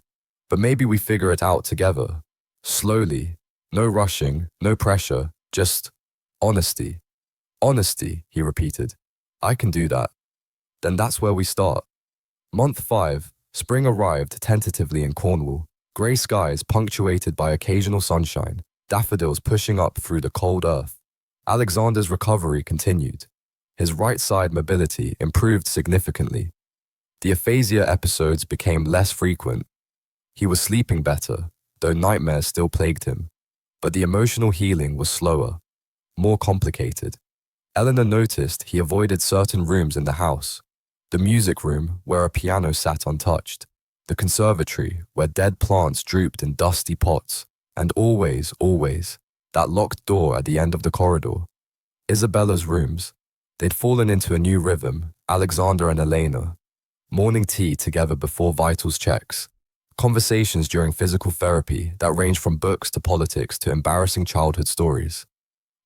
But maybe we figure it out together. Slowly. No rushing, no pressure, just honesty. Honesty, he repeated. I can do that. Then that's where we start. Month 5, spring arrived tentatively in Cornwall. Grey skies punctuated by occasional sunshine, daffodils pushing up through the cold earth. Alexander's recovery continued. His right side mobility improved significantly. The aphasia episodes became less frequent. He was sleeping better, though nightmares still plagued him. But the emotional healing was slower, more complicated. Eleanor noticed he avoided certain rooms in the house. The music room, where a piano sat untouched. The conservatory, where dead plants drooped in dusty pots. And always, that locked door at the end of the corridor. Isabella's rooms. They'd fallen into a new rhythm, Alexander and Elena. Morning tea together before vitals checks. Conversations during physical therapy that ranged from books to politics to embarrassing childhood stories.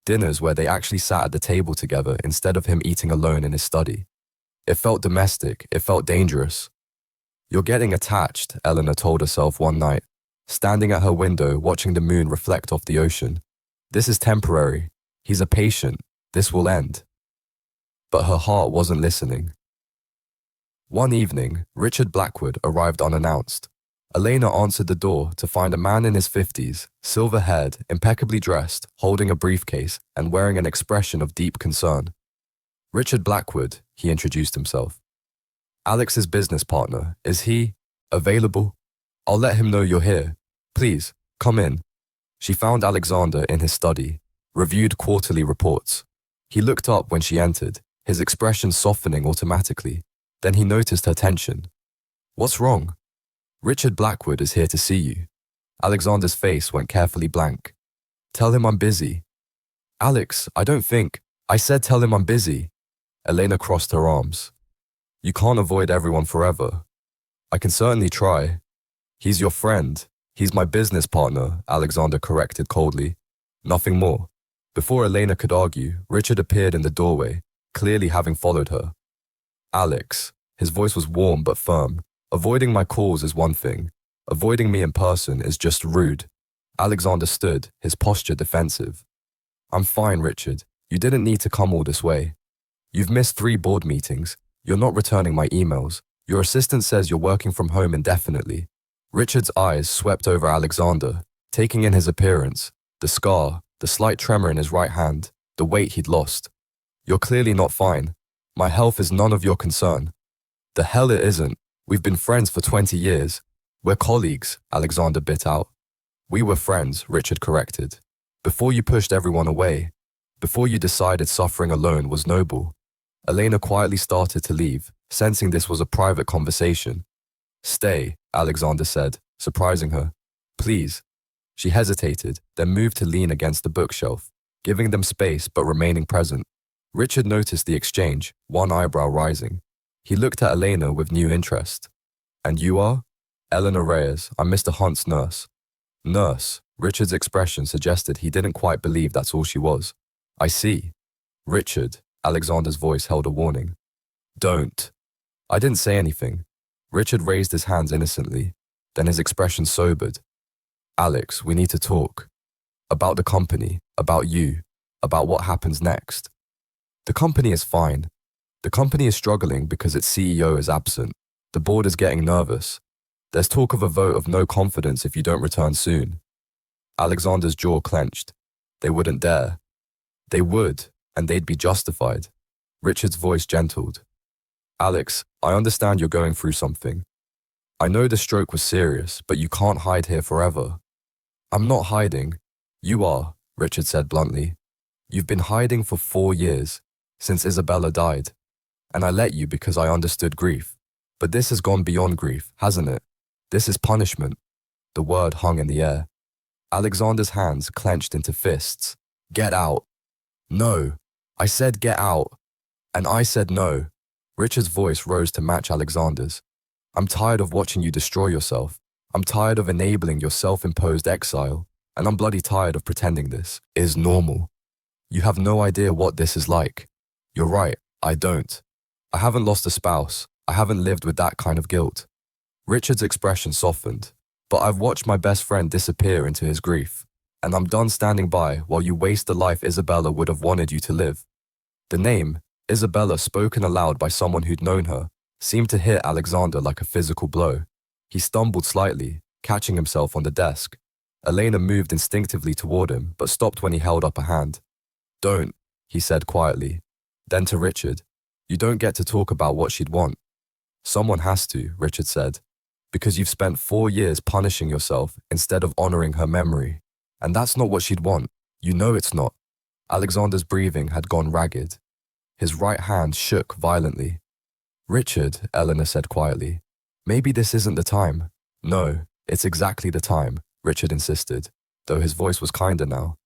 Dinners where they actually sat at the table together instead of him eating alone in his study. It felt domestic, it felt dangerous. You're getting attached, Eleanor told herself one night, standing at her window watching the moon reflect off the ocean. This is temporary. He's a patient. This will end. But her heart wasn't listening. One evening, Richard Blackwood arrived unannounced. Elena answered the door to find a man in his 50s, silver-haired, impeccably dressed, holding a briefcase and wearing an expression of deep concern. Richard Blackwood, he introduced himself. Alex's business partner. Is he available? I'll let him know you're here. Please, come in. She found Alexander in his study, reviewed quarterly reports. He looked up when she entered, his expression softening automatically. Then he noticed her tension. What's wrong? Richard Blackwood is here to see you. Alexander's face went carefully blank. Tell him I'm busy. Alex, I don't think. I said tell him I'm busy. Elena crossed her arms. You can't avoid everyone forever. I can certainly try. He's your friend. He's my business partner, Alexander corrected coldly. Nothing more. Before Elena could argue, Richard appeared in the doorway, clearly having followed her. Alex, his voice was warm but firm. Avoiding my calls is one thing. Avoiding me in person is just rude. Alexander stood, his posture defensive. I'm fine, Richard. You didn't need to come all this way. You've missed 3 board meetings. You're not returning my emails. Your assistant says you're working from home indefinitely. Richard's eyes swept over Alexander, taking in his appearance, the scar, the slight tremor in his right hand, the weight he'd lost. You're clearly not fine. My health is none of your concern. The hell it isn't. We've been friends for 20 years. We're colleagues, Alexander bit out. We were friends, Richard corrected. Before you pushed everyone away. Before you decided suffering alone was noble. Elena quietly started to leave, sensing this was a private conversation. Stay, Alexander said, surprising her. Please. She hesitated, then moved to lean against the bookshelf, giving them space but remaining present. Richard noticed the exchange, one eyebrow rising. He looked at Elena with new interest. "And you are?" "Eleanor Reyes. I'm Mr. Hunt's nurse." "Nurse?" Richard's expression suggested he didn't quite believe that's all she was. "I see." "Richard," Alexander's voice held a warning. "Don't." "I didn't say anything." Richard raised his hands innocently, then his expression sobered. "Alex, we need to talk. About the company, about you, about what happens next." "The company is fine. The company is struggling because its CEO is absent. The board is getting nervous. There's talk of a vote of no confidence if you don't return soon." Alexander's jaw clenched. They wouldn't dare. They would, and they'd be justified. Richard's voice gentled. "Alex, I understand you're going through something. I know the stroke was serious, but you can't hide here forever." "I'm not hiding. You are," Richard said bluntly. "You've been hiding for 4 years, since Isabella died. And I let you because I understood grief. But this has gone beyond grief, hasn't it? This is punishment." The word hung in the air. Alexander's hands clenched into fists. "Get out." "No. I said get out." "And I said no." Richard's voice rose to match Alexander's. "I'm tired of watching you destroy yourself. I'm tired of enabling your self-imposed exile. And I'm bloody tired of pretending this is normal. You have no idea what this is like. You're right, I don't. I haven't lost a spouse. I haven't lived with that kind of guilt." Richard's expression softened. "But I've watched my best friend disappear into his grief. And I'm done standing by while you waste the life Isabella would have wanted you to live." The name, Isabella, spoken aloud by someone who'd known her, seemed to hit Alexander like a physical blow. He stumbled slightly, catching himself on the desk. Elena moved instinctively toward him, but stopped when he held up a hand. "Don't," he said quietly. Then to Richard, "You don't get to talk about what she'd want." "Someone has to," Richard said, "because you've spent 4 years punishing yourself instead of honoring her memory. And that's not what she'd want. You know it's not." Alexander's breathing had gone ragged. His right hand shook violently. "Richard," Eleanor said quietly, "maybe this isn't the time." "No, it's exactly the time," Richard insisted, though his voice was kinder now.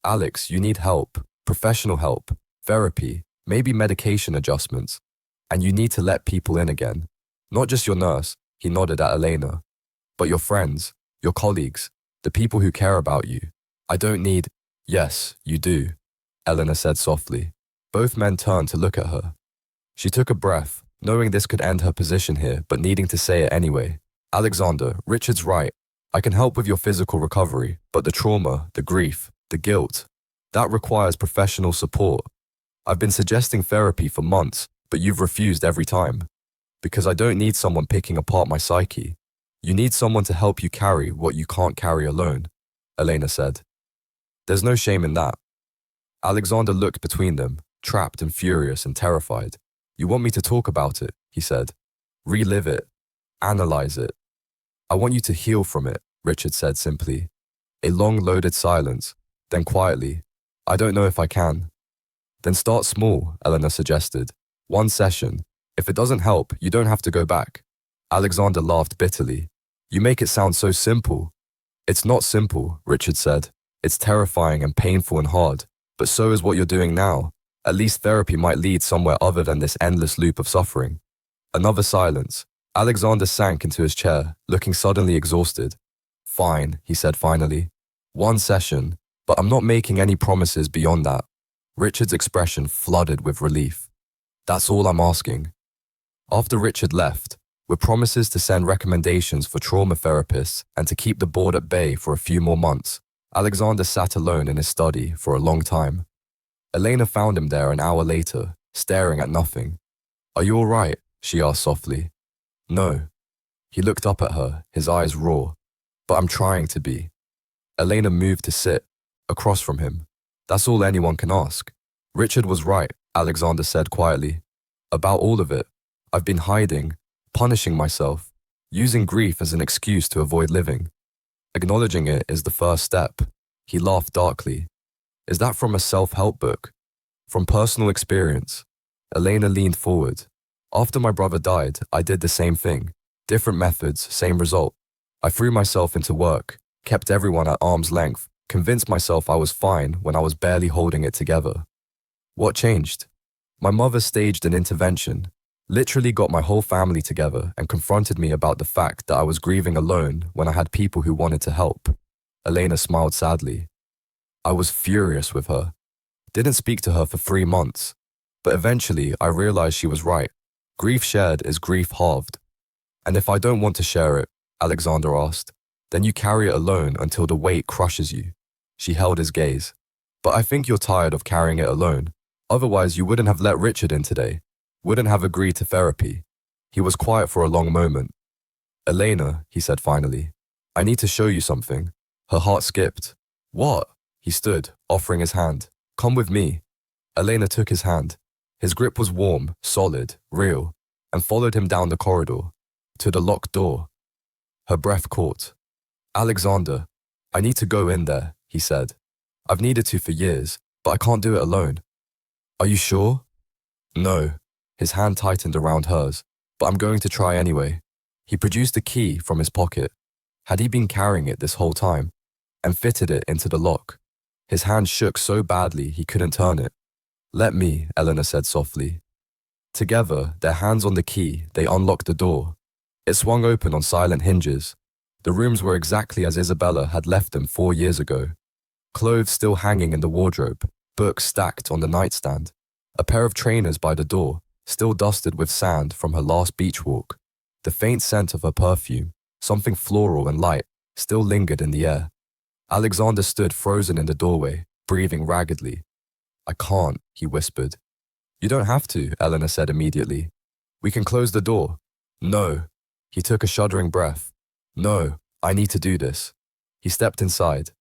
"Alex, you need help, professional help, therapy, maybe medication adjustments. And you need to let people in again. Not just your nurse," he nodded at Elena, "but your friends, your colleagues, the people who care about you. I don't need—" "Yes, you do," Eleanor said softly. Both men turned to look at her. She took a breath, knowing this could end her position here, but needing to say it anyway. "Alexander, Richard's right. I can help with your physical recovery, but the trauma, the grief, the guilt, that requires professional support. I've been suggesting therapy for months, but you've refused every time. Because I don't need someone picking apart my psyche. You need someone to help you carry what you can't carry alone," Elena said. "There's no shame in that." Alexander looked between them, trapped and furious and terrified. "You want me to talk about it," he said. "Relive it. Analyze it." "I want you to heal from it," Richard said simply. A long loaded silence, then quietly, "I don't know if I can." "Then start small," Eleanor suggested. "1 session. If it doesn't help, you don't have to go back." Alexander laughed bitterly. "You make it sound so simple." "It's not simple," Richard said. "It's terrifying and painful and hard, but so is what you're doing now. At least therapy might lead somewhere other than this endless loop of suffering." Another silence. Alexander sank into his chair, looking suddenly exhausted. "Fine," he said finally. 1 session, but I'm not making any promises beyond that." Richard's expression flooded with relief. "That's all I'm asking." After Richard left, with promises to send recommendations for trauma therapists and to keep the board at bay for a few more months, Alexander sat alone in his study for a long time. Elena found him there an hour later, staring at nothing. "Are you all right?" she asked softly. "No." He looked up at her, his eyes raw. "But I'm trying to be." Elena moved to sit, across from him. "That's all anyone can ask." "Richard was right," Alexander said quietly. "About all of it. I've been hiding, punishing myself, using grief as an excuse to avoid living. Acknowledging it is the first step." He laughed darkly. "Is that from a self-help book? From personal experience?" Elena leaned forward. "After my brother died, I did the same thing. Different methods, same result. I threw myself into work, kept everyone at arm's length, convinced myself I was fine when I was barely holding it together. What changed? My mother staged an intervention, literally got my whole family together and confronted me about the fact that I was grieving alone when I had people who wanted to help. Elena smiled sadly. I was furious with her. Didn't speak to her for 3 months, but eventually I realized she was right. Grief shared is grief halved. And if I don't want to share it, Alexander asked, then you carry it alone until the weight crushes you. She held his gaze. But I think you're tired of carrying it alone. Otherwise you wouldn't have let Richard in today, wouldn't have agreed to therapy. He was quiet for a long moment. Elena, he said finally, I need to show you something. Her heart skipped. What? He stood, offering his hand. Come with me. Elena took his hand. His grip was warm, solid, real, and followed him down the corridor, to the locked door. Her breath caught. Alexander, I need to go in there, he said. I've needed to for years, but I can't do it alone. Are you sure? No. His hand tightened around hers, but I'm going to try anyway. He produced a key from his pocket. Had he been carrying it this whole time? And fitted it into the lock. His hand shook so badly he couldn't turn it. Let me, Eleanor said softly. Together, their hands on the key, they unlocked the door. It swung open on silent hinges. The rooms were exactly as Isabella had left them 4 years ago. Clothes still hanging in the wardrobe, books stacked on the nightstand, a pair of trainers by the door, still dusted with sand from her last beach walk. The faint scent of her perfume, something floral and light, still lingered in the air. Alexander stood frozen in the doorway, breathing raggedly. I can't, he whispered. You don't have to, Eleanor said immediately. We can close the door. No. He took a shuddering breath. No, I need to do this. He stepped inside.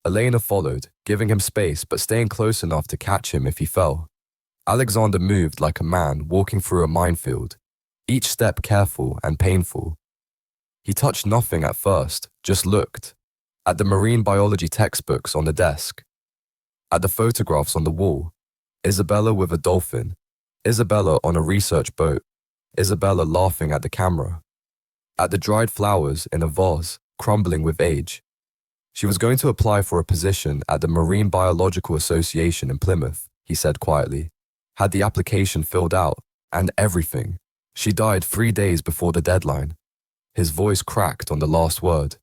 Elena followed, giving him space but staying close enough to catch him if he fell. Alexander moved like a man walking through a minefield, each step careful and painful. He touched nothing at first, just looked. At the marine biology textbooks on the desk. At the photographs on the wall. Isabella with a dolphin. Isabella on a research boat. Isabella laughing at the camera. At the dried flowers in a vase, crumbling with age. She was going to apply for a position at the Marine Biological Association in Plymouth, he said quietly. Had the application filled out, and everything. She died 3 days before the deadline. His voice cracked on the last word.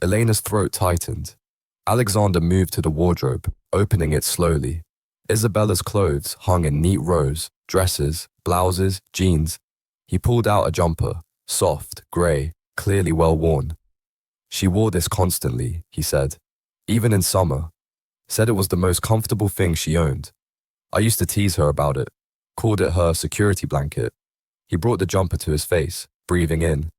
Elena's throat tightened. Alexander moved to the wardrobe, opening it slowly. Isabella's clothes hung in neat rows, dresses, blouses, jeans. He pulled out a jumper, soft, grey, clearly well worn. She wore this constantly, he said, even in summer. Said it was the most comfortable thing she owned. I used to tease her about it, called it her security blanket. He brought the jumper to his face, breathing in.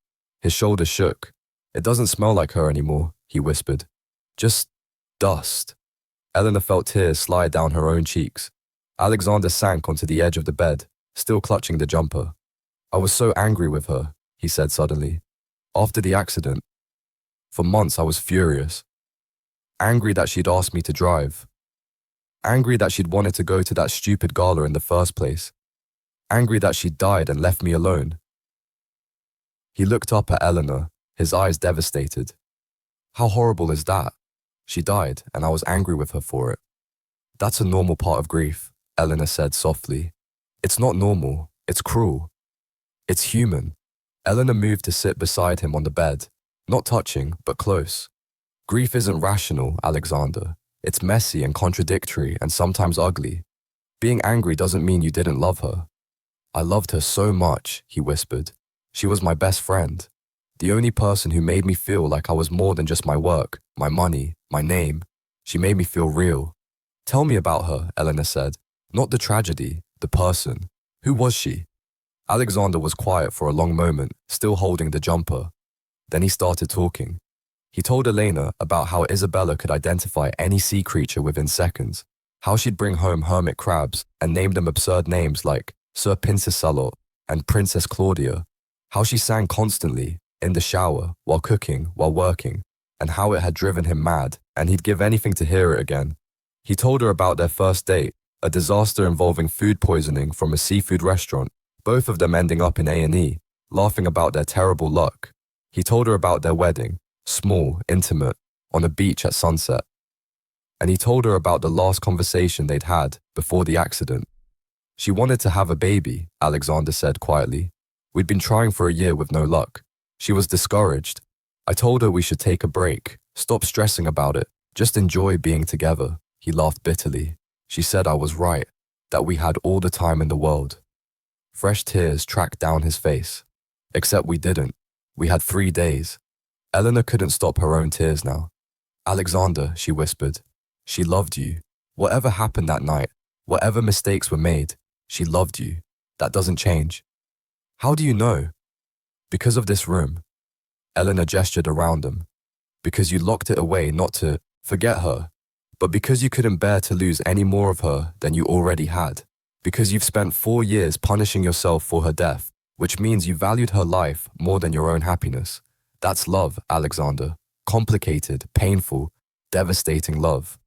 His shoulders shook. It doesn't smell like her anymore, he whispered. Just dust. Eleanor felt tears slide down her own cheeks. Alexander sank onto the edge of the bed, still clutching the jumper. I was so angry with her, he said suddenly. After the accident. For months I was furious. Angry that she'd asked me to drive. Angry that she'd wanted to go to that stupid gala in the first place. Angry that she'd died and left me alone. He looked up at Eleanor, his eyes devastated. How horrible is that? She died, and I was angry with her for it. That's a normal part of grief, Eleanor said softly. It's not normal, it's cruel. It's human. Eleanor moved to sit beside him on the bed, not touching, but close. Grief isn't rational, Alexander. It's messy and contradictory and sometimes ugly. Being angry doesn't mean you didn't love her. I loved her so much, he whispered. She was my best friend. The only person who made me feel like I was more than just my work, my money, my name. She made me feel real. Tell me about her, Eleanor said. Not the tragedy, the person. Who was she? Alexander was quiet for a long moment, still holding the jumper. Then he started talking. He told Elena about how Isabella could identify any sea creature within seconds, how she'd bring home hermit crabs and name them absurd names like Sir Pincesalot and Princess Claudia, how she sang constantly, in the shower, while cooking, while working, and how it had driven him mad, and he'd give anything to hear it again. He told her about their first date, a disaster involving food poisoning from a seafood restaurant, both of them ending up in A&E, laughing about their terrible luck. He told her about their wedding, small, intimate, on a beach at sunset. And he told her about the last conversation they'd had before the accident. She wanted to have a baby, Alexander said quietly. We'd been trying for a year with no luck. She was discouraged. I told her we should take a break, stop stressing about it, just enjoy being together. He laughed bitterly. She said I was right, that we had all the time in the world. Fresh tears tracked down his face. Except we didn't. We had 3 days. Eleanor couldn't stop her own tears now. Alexander, she whispered, she loved you. Whatever happened that night, whatever mistakes were made, she loved you. That doesn't change. How do you know? Because of this room. Eleanor gestured around them. Because you locked it away not to forget her, but because you couldn't bear to lose any more of her than you already had. Because you've spent 4 years punishing yourself for her death, which means you valued her life more than your own happiness. That's love, Alexander. Complicated, painful, devastating love.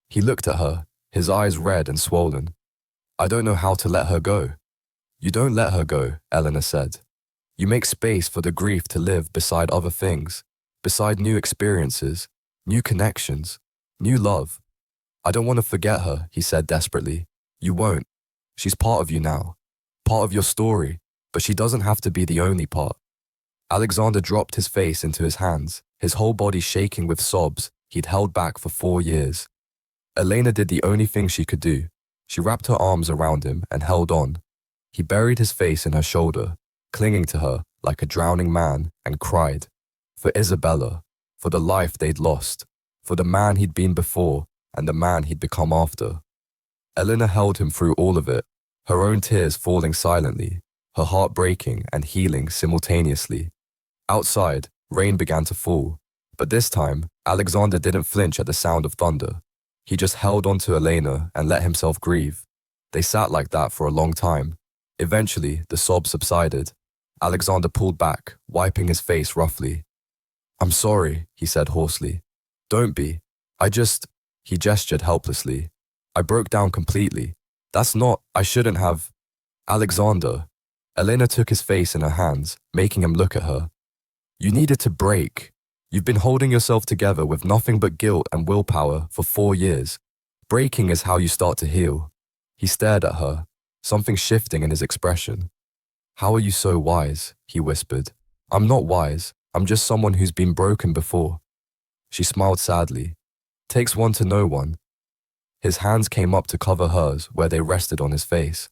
He looked at her, his eyes red and swollen. I don't know how to let her go. You don't let her go, Eleanor said. You make space for the grief to live beside other things, beside new experiences, new connections, new love. I don't want to forget her, he said desperately. You won't. She's part of you now, part of your story, but she doesn't have to be the only part. Alexander dropped his face into his hands, his whole body shaking with sobs he'd held back for 4 years. Elena did the only thing she could do. She wrapped her arms around him and held on. He buried his face in her shoulder, clinging to her like a drowning man, and cried. For Isabella, for the life they'd lost, for the man he'd been before and the man he'd become after. Eleanor held him through all of it, her own tears falling silently, her heart breaking and healing simultaneously. Outside, rain began to fall, but this time, Alexander didn't flinch at the sound of thunder. He just held on to Elena and let himself grieve. They sat like that for a long time. Eventually, the sobs subsided. Alexander pulled back, wiping his face roughly. I'm sorry, he said hoarsely. Don't be. He gestured helplessly. I broke down completely. I shouldn't have. Alexander. Elena took his face in her hands, making him look at her. You needed to break. You've been holding yourself together with nothing but guilt and willpower for 4 years. Breaking is how you start to heal. He stared at her, something shifting in his expression. How are you so wise? He whispered. I'm not wise. I'm just someone who's been broken before. She smiled sadly. Takes one to know one. His hands came up to cover hers where they rested on his face.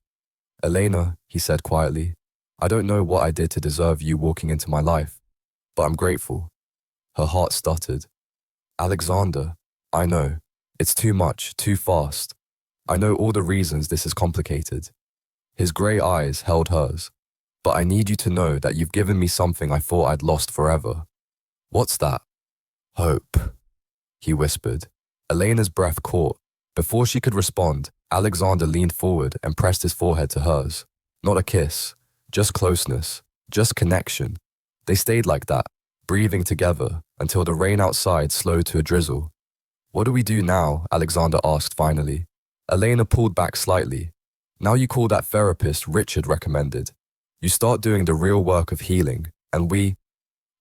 Elena, he said quietly, I don't know what I did to deserve you walking into my life, but I'm grateful. Her heart stuttered. Alexander, I know. It's too much, too fast. I know all the reasons this is complicated. His grey eyes held hers. But I need you to know that you've given me something I thought I'd lost forever. What's that? Hope, he whispered. Elena's breath caught. Before she could respond, Alexander leaned forward and pressed his forehead to hers. Not a kiss, just closeness, just connection. They stayed like that, breathing together until the rain outside slowed to a drizzle. What do we do now? Alexander asked finally. Elena pulled back slightly. Now you call that therapist Richard recommended. You start doing the real work of healing, and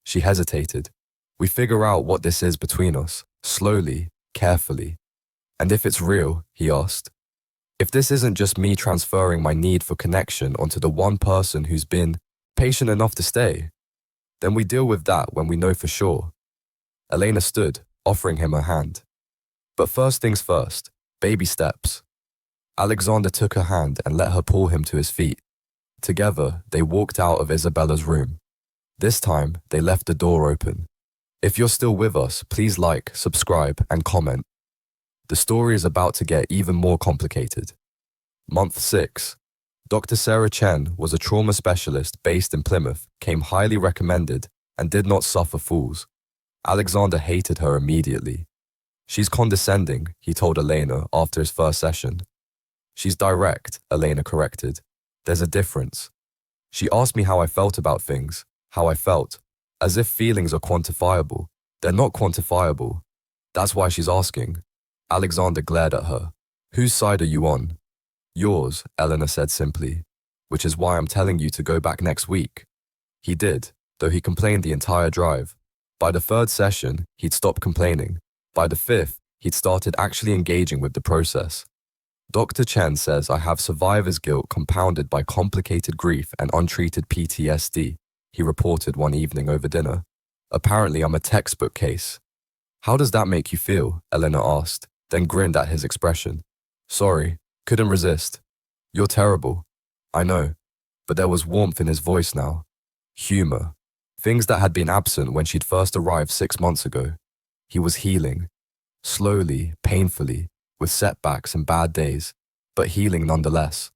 she hesitated. We figure out what this is between us, slowly, carefully. And if it's real, he asked, if this isn't just me transferring my need for connection onto the one person who's been patient enough to stay, then we deal with that when we know for sure. Elena stood, offering him her hand. But first things first, baby steps. Alexander took her hand and let her pull him to his feet. Together, they walked out of Isabella's room. This time, they left the door open. If you're still with us, please like, subscribe, and comment. The story is about to get even more complicated. Month 6. Dr. Sarah Chen was a trauma specialist based in Plymouth, came highly recommended, and did not suffer fools. Alexander hated her immediately. She's condescending, he told Elena after his first session. She's direct, Elena corrected. There's a difference. She asked me how I felt about things, how I felt, as if feelings are quantifiable. They're not quantifiable. That's why she's asking. Alexander glared at her. Whose side are you on? Yours, Eleanor said simply, which is why I'm telling you to go back next week. He did, though he complained the entire drive. By the 3rd session, he'd stopped complaining. By the fifth, he'd started actually engaging with the process. Dr. Chen says I have survivor's guilt compounded by complicated grief and untreated PTSD, he reported one evening over dinner. Apparently, I'm a textbook case. How does that make you feel? Elena asked, then grinned at his expression. Sorry, couldn't resist. You're terrible. I know. But there was warmth in his voice now. Humor. Things that had been absent when she'd first arrived 6 months ago. He was healing. Slowly, painfully, with setbacks and bad days, but healing nonetheless.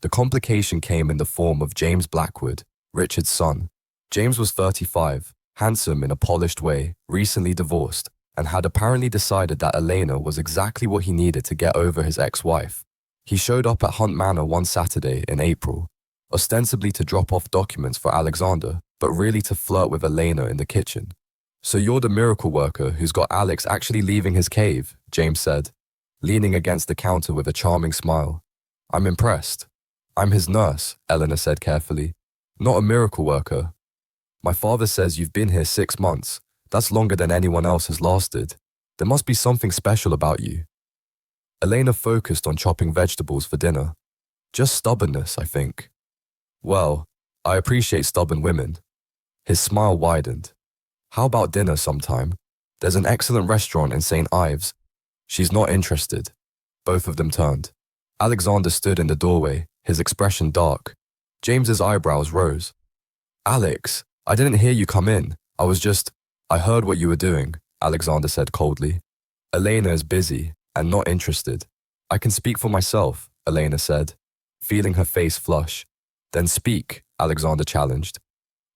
The complication came in the form of James Blackwood, Richard's son. James was 35, handsome in a polished way, recently divorced, and had apparently decided that Elena was exactly what he needed to get over his ex-wife. He showed up at Hunt Manor one Saturday in April, ostensibly to drop off documents for Alexander, but really to flirt with Elena in the kitchen. So you're the miracle worker who's got Alex actually leaving his cave, James said, leaning against the counter with a charming smile. I'm impressed. I'm his nurse, Elena said carefully. Not a miracle worker. My father says you've been here 6 months. That's longer than anyone else has lasted. There must be something special about you. Elena focused on chopping vegetables for dinner. Just stubbornness, I think. Well, I appreciate stubborn women. His smile widened. How about dinner sometime? There's an excellent restaurant in St. Ives. She's not interested. Both of them turned. Alexander stood in the doorway, his expression dark. James's eyebrows rose. Alex, I didn't hear you come in. I heard what you were doing, Alexander said coldly. Elena is busy and not interested. I can speak for myself, Elena said, feeling her face flush. Then speak, Alexander challenged.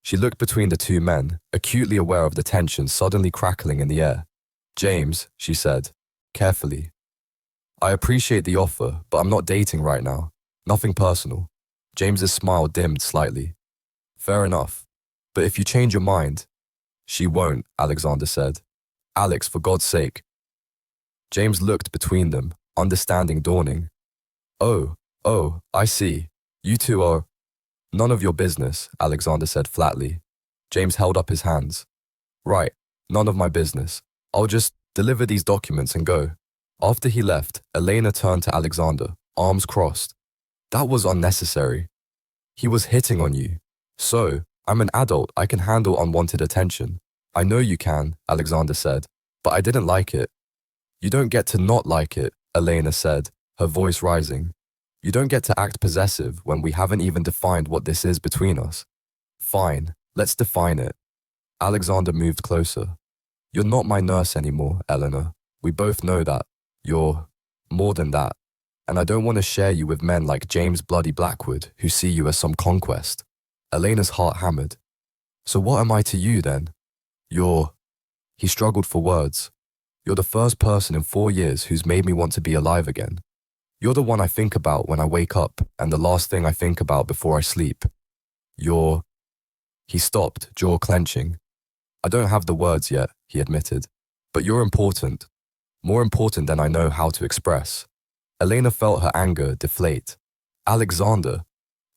She looked between the two men, acutely aware of the tension suddenly crackling in the air. James, she said, carefully. I appreciate the offer, but I'm not dating right now. Nothing personal. James's smile dimmed slightly. Fair enough. But if you change your mind... She won't, Alexander said. Alex, for God's sake. James looked between them, understanding dawning. Oh, I see. You two are... None of your business, Alexander said flatly. James held up his hands. Right, none of my business. I'll just deliver these documents and go. After he left, Elena turned to Alexander, arms crossed. That was unnecessary. He was hitting on you. So, I'm an adult, I can handle unwanted attention. I know you can, Alexander said, but I didn't like it. You don't get to not like it, Elena said, her voice rising. You don't get to act possessive when we haven't even defined what this is between us. Fine, let's define it. Alexander moved closer. You're not my nurse anymore, Eleanor. We both know that. You're more than that. And I don't want to share you with men like James Bloody Blackwood who see you as some conquest. Elena's heart hammered. So what am I to you then? He struggled for words. You're the first person in 4 years who's made me want to be alive again. You're the one I think about when I wake up and the last thing I think about before I sleep. He stopped, jaw clenching. I don't have the words yet, he admitted. But you're important. More important than I know how to express. Elena felt her anger deflate. Alexander.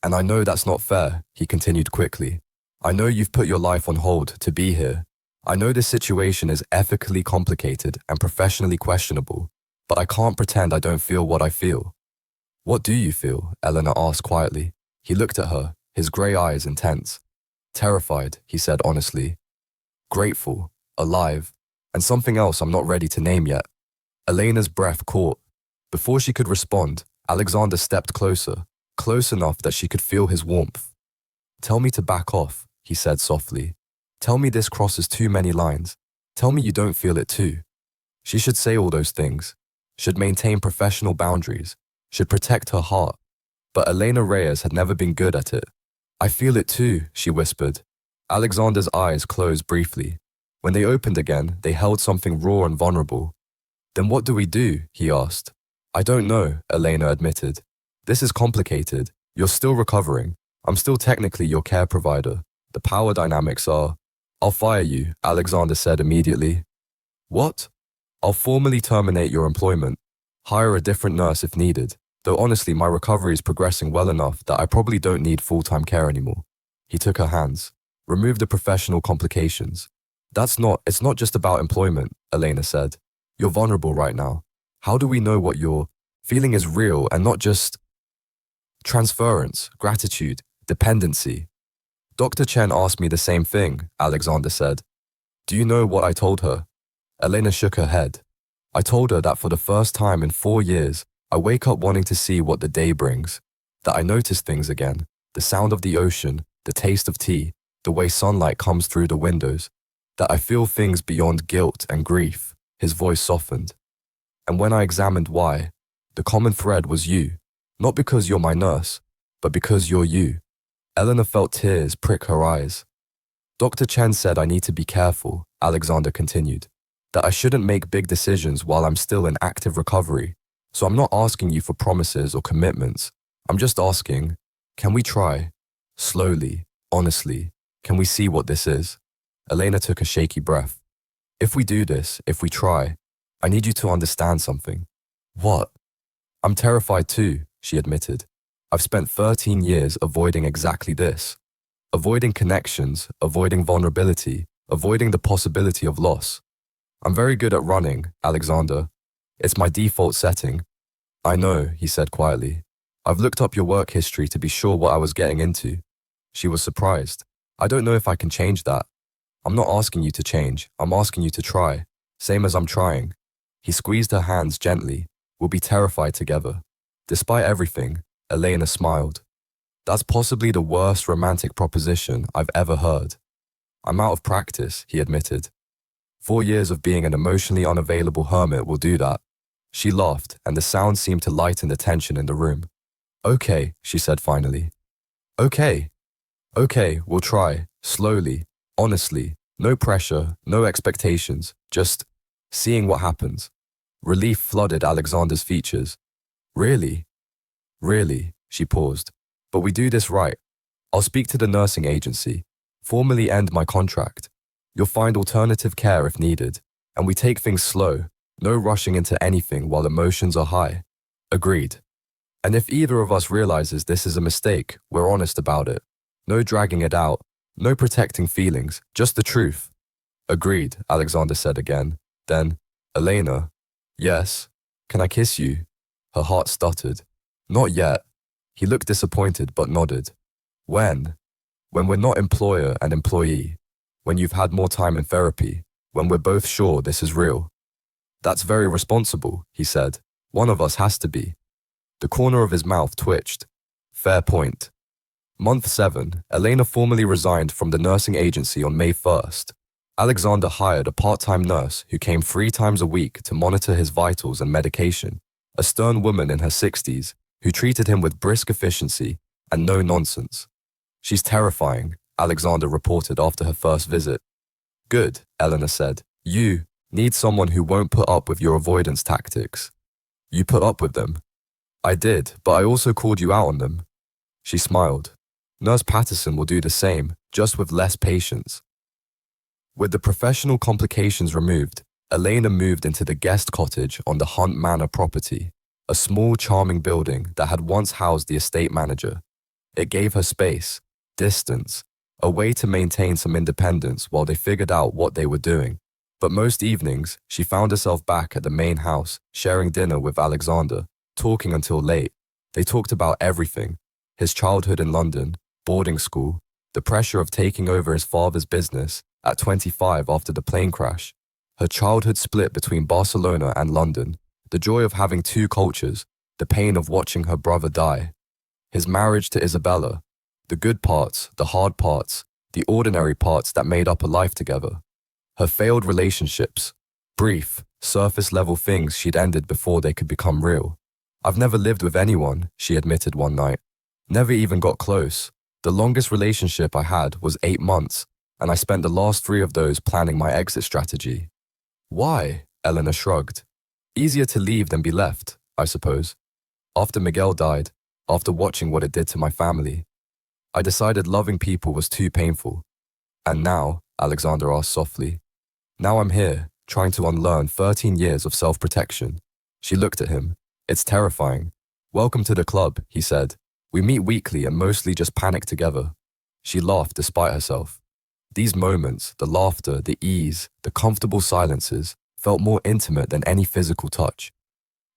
And I know that's not fair, he continued quickly. I know you've put your life on hold to be here. I know this situation is ethically complicated and professionally questionable, but I can't pretend I don't feel what I feel. What do you feel? Eleanor asked quietly. He looked at her, his grey eyes intense. Terrified, he said honestly. Grateful, alive, and something else I'm not ready to name yet. Elena's breath caught. Before she could respond, Alexander stepped closer, close enough that she could feel his warmth. Tell me to back off, he said softly. Tell me this crosses too many lines. Tell me you don't feel it too. She should say all those things, should maintain professional boundaries, should protect her heart. But Elena Reyes had never been good at it. I feel it too, she whispered. Alexander's eyes closed briefly. When they opened again, they held something raw and vulnerable. Then what do we do? He asked. I don't know, Elena admitted. This is complicated. You're still recovering. I'm still technically your care provider. The power dynamics are... I'll fire you, Alexander said immediately. What? I'll formally terminate your employment. Hire a different nurse if needed. Though honestly, my recovery is progressing well enough that I probably don't need full-time care anymore. He took her hands. Remove the professional complications. It's not just about employment, Elena said. You're vulnerable right now. How do we know what you're feeling is real and not just transference, gratitude, dependency? Dr. Chen asked me the same thing, Alexander said. Do you know what I told her? Elena shook her head. I told her that for the first time in 4 years, I wake up wanting to see what the day brings, that I notice things again, the sound of the ocean, the taste of tea, the way sunlight comes through the windows, that I feel things beyond guilt and grief. His voice softened. And when I examined why, the common thread was you, not because you're my nurse, but because you're you. Eleanor felt tears prick her eyes. Dr. Chen said I need to be careful, Alexander continued, that I shouldn't make big decisions while I'm still in active recovery. So I'm not asking you for promises or commitments. I'm just asking, can we try? Slowly, honestly, can we see what this is? Elena took a shaky breath. If we do this, if we try, I need you to understand something. What? I'm terrified too, she admitted. I've spent 13 years avoiding exactly this. Avoiding connections, avoiding vulnerability, avoiding the possibility of loss. I'm very good at running, Alexander. It's my default setting. I know, he said quietly. I've looked up your work history to be sure what I was getting into. She was surprised. I don't know if I can change that. I'm not asking you to change. I'm asking you to try. Same as I'm trying. He squeezed her hands gently. We'll be terrified together. Despite everything, Elena smiled. That's possibly the worst romantic proposition I've ever heard. I'm out of practice, he admitted. 4 years of being an emotionally unavailable hermit will do that. She laughed, and the sound seemed to lighten the tension in the room. Okay, she said finally. Okay. Okay, we'll try. Slowly. Honestly. No pressure, no expectations. Just seeing what happens. Relief flooded Alexander's features. Really? Really, she paused. But we do this right. I'll speak to the nursing agency. Formally end my contract. You'll find alternative care if needed. And we take things slow. No rushing into anything while emotions are high. Agreed. And if either of us realizes this is a mistake, we're honest about it. No dragging it out. No protecting feelings. Just the truth. Agreed, Alexander said again. Then, Elena. Yes. Can I kiss you? Her heart stuttered. Not yet. He looked disappointed but nodded. When? When we're not employer and employee. When you've had more time in therapy. When we're both sure this is real. That's very responsible, he said. One of us has to be. The corner of his mouth twitched. Fair point. Month 7, Elena formally resigned from the nursing agency on May 1st. Alexander hired a part-time nurse who came 3 times a week to monitor his vitals and medication, a stern woman in her 60s who treated him with brisk efficiency and no nonsense. She's terrifying, Alexander reported after her first visit. Good, Eleanor said. You need someone who won't put up with your avoidance tactics. You put up with them. I did, but I also called you out on them. She smiled. Nurse Patterson will do the same, just with less patience. With the professional complications removed, Elena moved into the guest cottage on the Hunt Manor property, a small, charming building that had once housed the estate manager. It gave her space, distance, a way to maintain some independence while they figured out what they were doing. But most evenings, she found herself back at the main house, sharing dinner with Alexander, talking until late. They talked about everything: his childhood in London, boarding school, the pressure of taking over his father's business at 25 after the plane crash, her childhood split between Barcelona and London, the joy of having 2 cultures, the pain of watching her brother die, his marriage to Isabella, the good parts, the hard parts, the ordinary parts that made up a life together, her failed relationships, brief, surface-level things she'd ended before they could become real. I've never lived with anyone, she admitted one night. Never even got close. The longest relationship I had was 8 months, and I spent the last 3 of those planning my exit strategy. Why? Eleanor shrugged. Easier to leave than be left, I suppose. After Miguel died, after watching what it did to my family, I decided loving people was too painful. And now, Alexander asked softly, now I'm here, trying to unlearn 13 years of self-protection. She looked at him. It's terrifying. Welcome to the club, he said. We meet weekly and mostly just panic together. She laughed despite herself. These moments, the laughter, the ease, the comfortable silences, felt more intimate than any physical touch.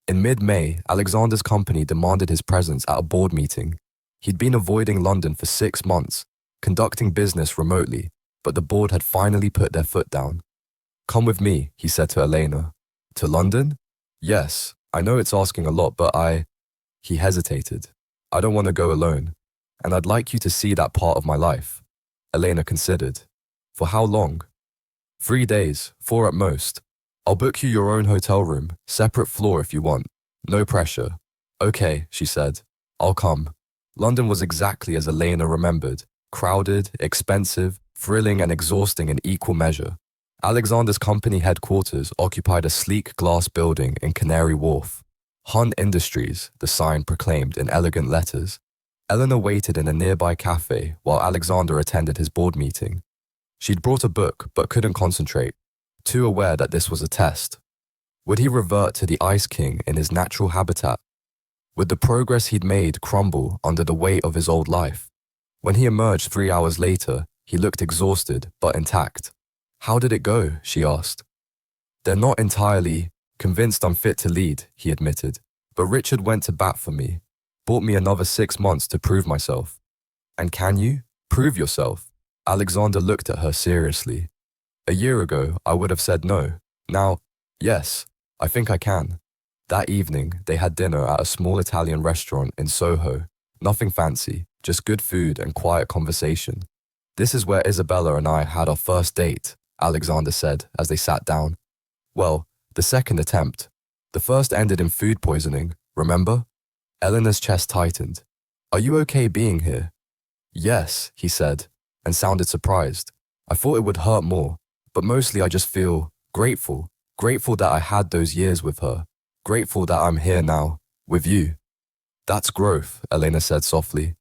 In mid-May, Alexander's company demanded his presence at a board meeting. He'd been avoiding London for 6 months, conducting business remotely, but the board had finally put their foot down. "Come with me," he said to Elena. "To London?" "Yes, I know it's asking a lot, but He hesitated. "I don't want to go alone, and I'd like you to see that part of my life." Elena considered. "For how long?" 3 days, 4 at most. I'll book you your own hotel room, separate floor if you want. No pressure." "Okay," she said. "I'll come." London was exactly as Elena remembered. Crowded, expensive, thrilling and exhausting in equal measure. Alexander's company headquarters occupied a sleek glass building in Canary Wharf. Hun Industries, the sign proclaimed in elegant letters. Eleanor waited in a nearby cafe while Alexander attended his board meeting. She'd brought a book but couldn't concentrate, too aware that this was a test. Would he revert to the Ice King in his natural habitat? Would the progress he'd made crumble under the weight of his old life? When he emerged 3 hours later, he looked exhausted but intact. "How did it go?" she asked. "They're not entirely convinced I'm fit to lead," he admitted. "But Richard went to bat for me, bought me another 6 months to prove myself." "And can you prove yourself?" Alexander looked at her seriously. "A year ago, I would have said no. Now, yes, I think I can." That evening, they had dinner at a small Italian restaurant in Soho. Nothing fancy, just good food and quiet conversation. "This is where Isabella and I had our first date," Alexander said as they sat down. "Well, the second attempt. The first ended in food poisoning, remember?" Eleanor's chest tightened. "Are you okay being here?" "Yes," he said, and sounded surprised. "I thought it would hurt more, but mostly I just feel grateful. Grateful that I had those years with her. Grateful that I'm here now, with you." "That's growth," Elena said softly.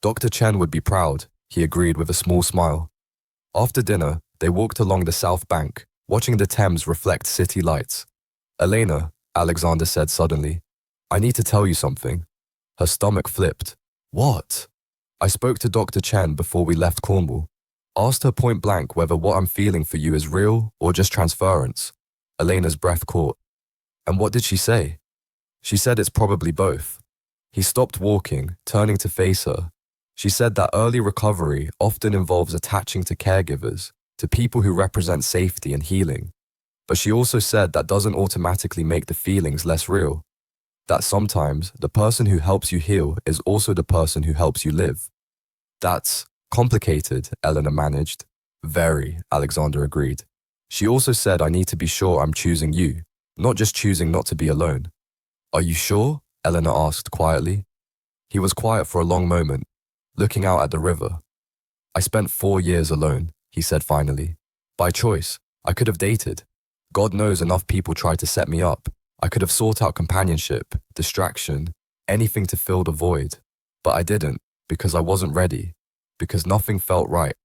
"Dr. Chen would be proud," he agreed with a small smile. After dinner, they walked along the South Bank, watching the Thames reflect city lights. "Elena," Alexander said suddenly, "I need to tell you something." Her stomach flipped. "What?" "I spoke to Dr. Chen before we left Cornwall. Asked her point blank whether what I'm feeling for you is real or just transference." Elena's breath caught. "And what did she say?" "She said it's probably both." He stopped walking, turning to face her. She said that early recovery often involves attaching to caregivers, to people who represent safety and healing. But she also said that doesn't automatically make the feelings less real. That sometimes the person who helps you heal is also the person who helps you live. "That's complicated," Eleanor managed. "Very," Alexander agreed. She also said I need to be sure I'm choosing you, not just choosing not to be alone. "Are you sure?" Eleanor asked quietly. He was quiet for a long moment, looking out at the river. "I spent 4 years alone," he said finally. "By choice. I could have dated. God knows enough people tried to set me up. I could have sought out companionship, distraction, anything to fill the void. But I didn't, because I wasn't ready, because nothing felt right."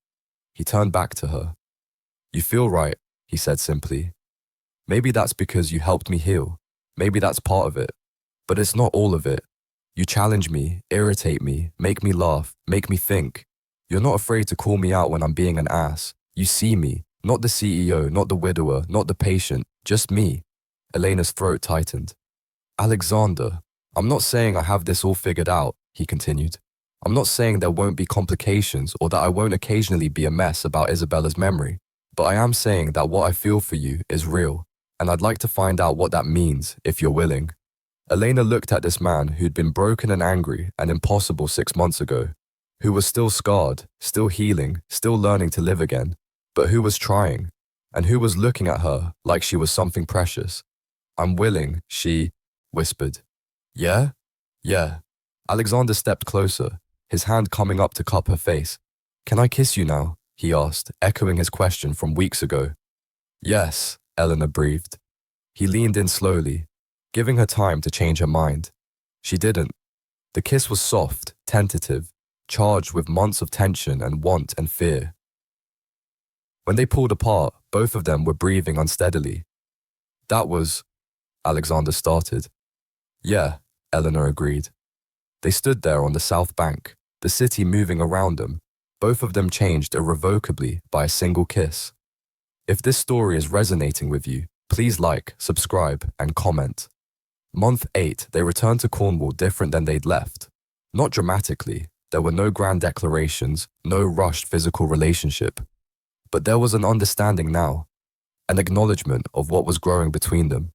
He turned back to her. "You feel right," he said simply. "Maybe that's because you helped me heal. Maybe that's part of it. But it's not all of it. You challenge me, irritate me, make me laugh, make me think. You're not afraid to call me out when I'm being an ass. You see me, not the CEO, not the widower, not the patient, just me." Elena's throat tightened. "Alexander, I'm not saying I have this all figured out," he continued. "I'm not saying there won't be complications or that I won't occasionally be a mess about Isabella's memory. But I am saying that what I feel for you is real, and I'd like to find out what that means, if you're willing." Elena looked at this man who'd been broken and angry and impossible 6 months ago, who was still scarred, still healing, still learning to live again, but who was trying, and who was looking at her like she was something precious. "I'm willing," she whispered. "Yeah? Yeah." Alexander stepped closer, his hand coming up to cup her face. "Can I kiss you now?" he asked, echoing his question from weeks ago. "Yes," Eleanor breathed. He leaned in slowly, giving her time to change her mind. She didn't. The kiss was soft, tentative, charged with months of tension and want and fear. When they pulled apart, both of them were breathing unsteadily. "That was..." Alexander started. "Yeah," Eleanor agreed. They stood there on the South Bank, the city moving around them, both of them changed irrevocably by a single kiss. If this story is resonating with you, Please like, subscribe, and comment. Month 8, they returned to Cornwall different than they'd left. Not dramatically, there were no grand declarations, no rushed physical relationship. But there was an understanding now, an acknowledgement of what was growing between them.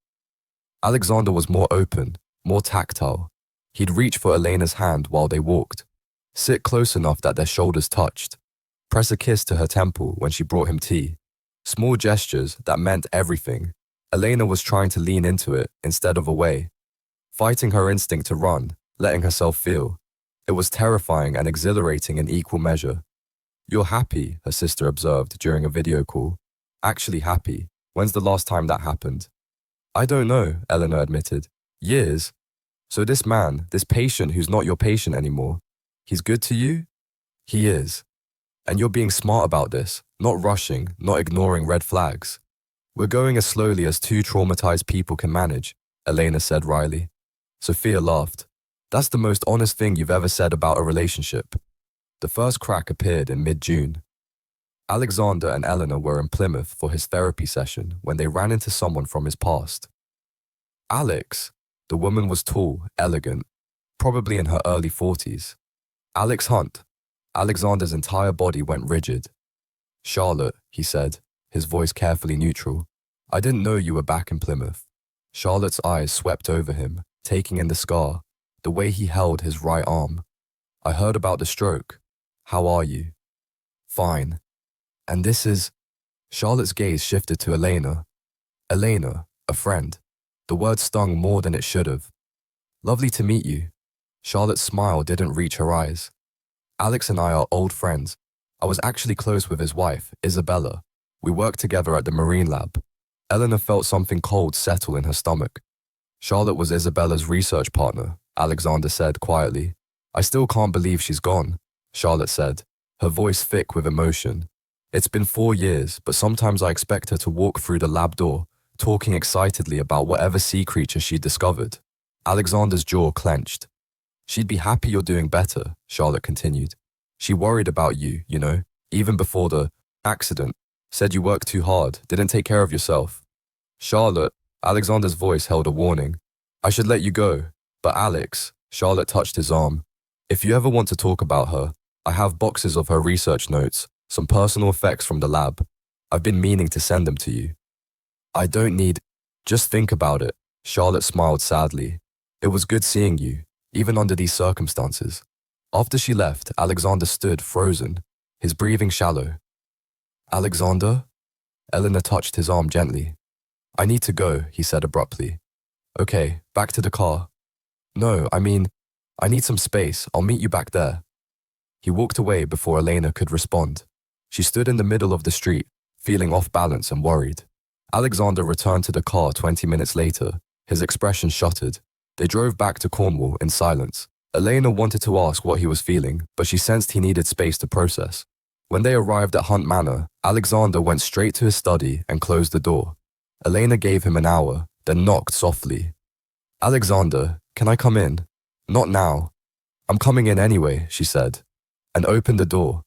Alexander was more open, more tactile. He'd reach for Elena's hand while they walked, sit close enough that their shoulders touched, press a kiss to her temple when she brought him tea. Small gestures that meant everything. Elena was trying to lean into it instead of away, fighting her instinct to run, letting herself feel. It was terrifying and exhilarating in equal measure. "You're happy," her sister observed during a video call. "Actually happy. When's the last time that happened?" "I don't know," Eleanor admitted. "Years. So this man, this patient who's not your patient anymore, he's good to you?" "He is. And you're being smart about this, not rushing, not ignoring red flags. We're going as slowly as two traumatized people can manage," Elena said wryly. Sophia laughed. "That's the most honest thing you've ever said about a relationship." The first crack appeared in mid-June. Alexander and Eleanor were in Plymouth for his therapy session when they ran into someone from his past. Alex. The woman was tall, elegant, probably in her early 40s. "Alex Hunt." Alexander's entire body went rigid. "Charlotte," he said, his voice carefully neutral. "I didn't know you were back in Plymouth." Charlotte's eyes swept over him, taking in the scar, the way he held his right arm. "I heard about the stroke. How are you?" "Fine. And this is—" Charlotte's gaze shifted to Elena. Elena, a friend. The word stung more than it should have. "Lovely to meet you." Charlotte's smile didn't reach her eyes. "Alex and I are old friends. I was actually close with his wife, Isabella. We worked together at the Marine Lab." Eleanor felt something cold settle in her stomach. "Charlotte was Isabella's research partner," Alexander said quietly. "I still can't believe she's gone," Charlotte said, her voice thick with emotion. "It's been 4 years, but sometimes I expect her to walk through the lab door, talking excitedly about whatever sea creature she discovered." Alexander's jaw clenched. "She'd be happy you're doing better," Charlotte continued. "She worried about you, you know, even before the accident. Said you worked too hard, didn't take care of yourself." "Charlotte," Alexander's voice held a warning. "I should let you go, but Alex," Charlotte touched his arm. "If you ever want to talk about her, I have boxes of her research notes, some personal effects from the lab. I've been meaning to send them to you." "I don't need—" "Just think about it," Charlotte smiled sadly. "It was good seeing you, even under these circumstances." After she left, Alexander stood frozen, his breathing shallow. "Alexander?" Eleanor touched his arm gently. "I need to go," he said abruptly. "Okay, back to the car." "No, I mean, I need some space. I'll meet you back there." He walked away before Elena could respond. She stood in the middle of the street, feeling off balance and worried. Alexander returned to the car 20 minutes later, his expression shuttered. They drove back to Cornwall in silence. Elena wanted to ask what he was feeling, but she sensed he needed space to process. When they arrived at Hunt Manor, Alexander went straight to his study and closed the door. Elena gave him an hour, then knocked softly. "Alexander, can I come in?" "Not now." "I'm coming in anyway," she said, and opened the door.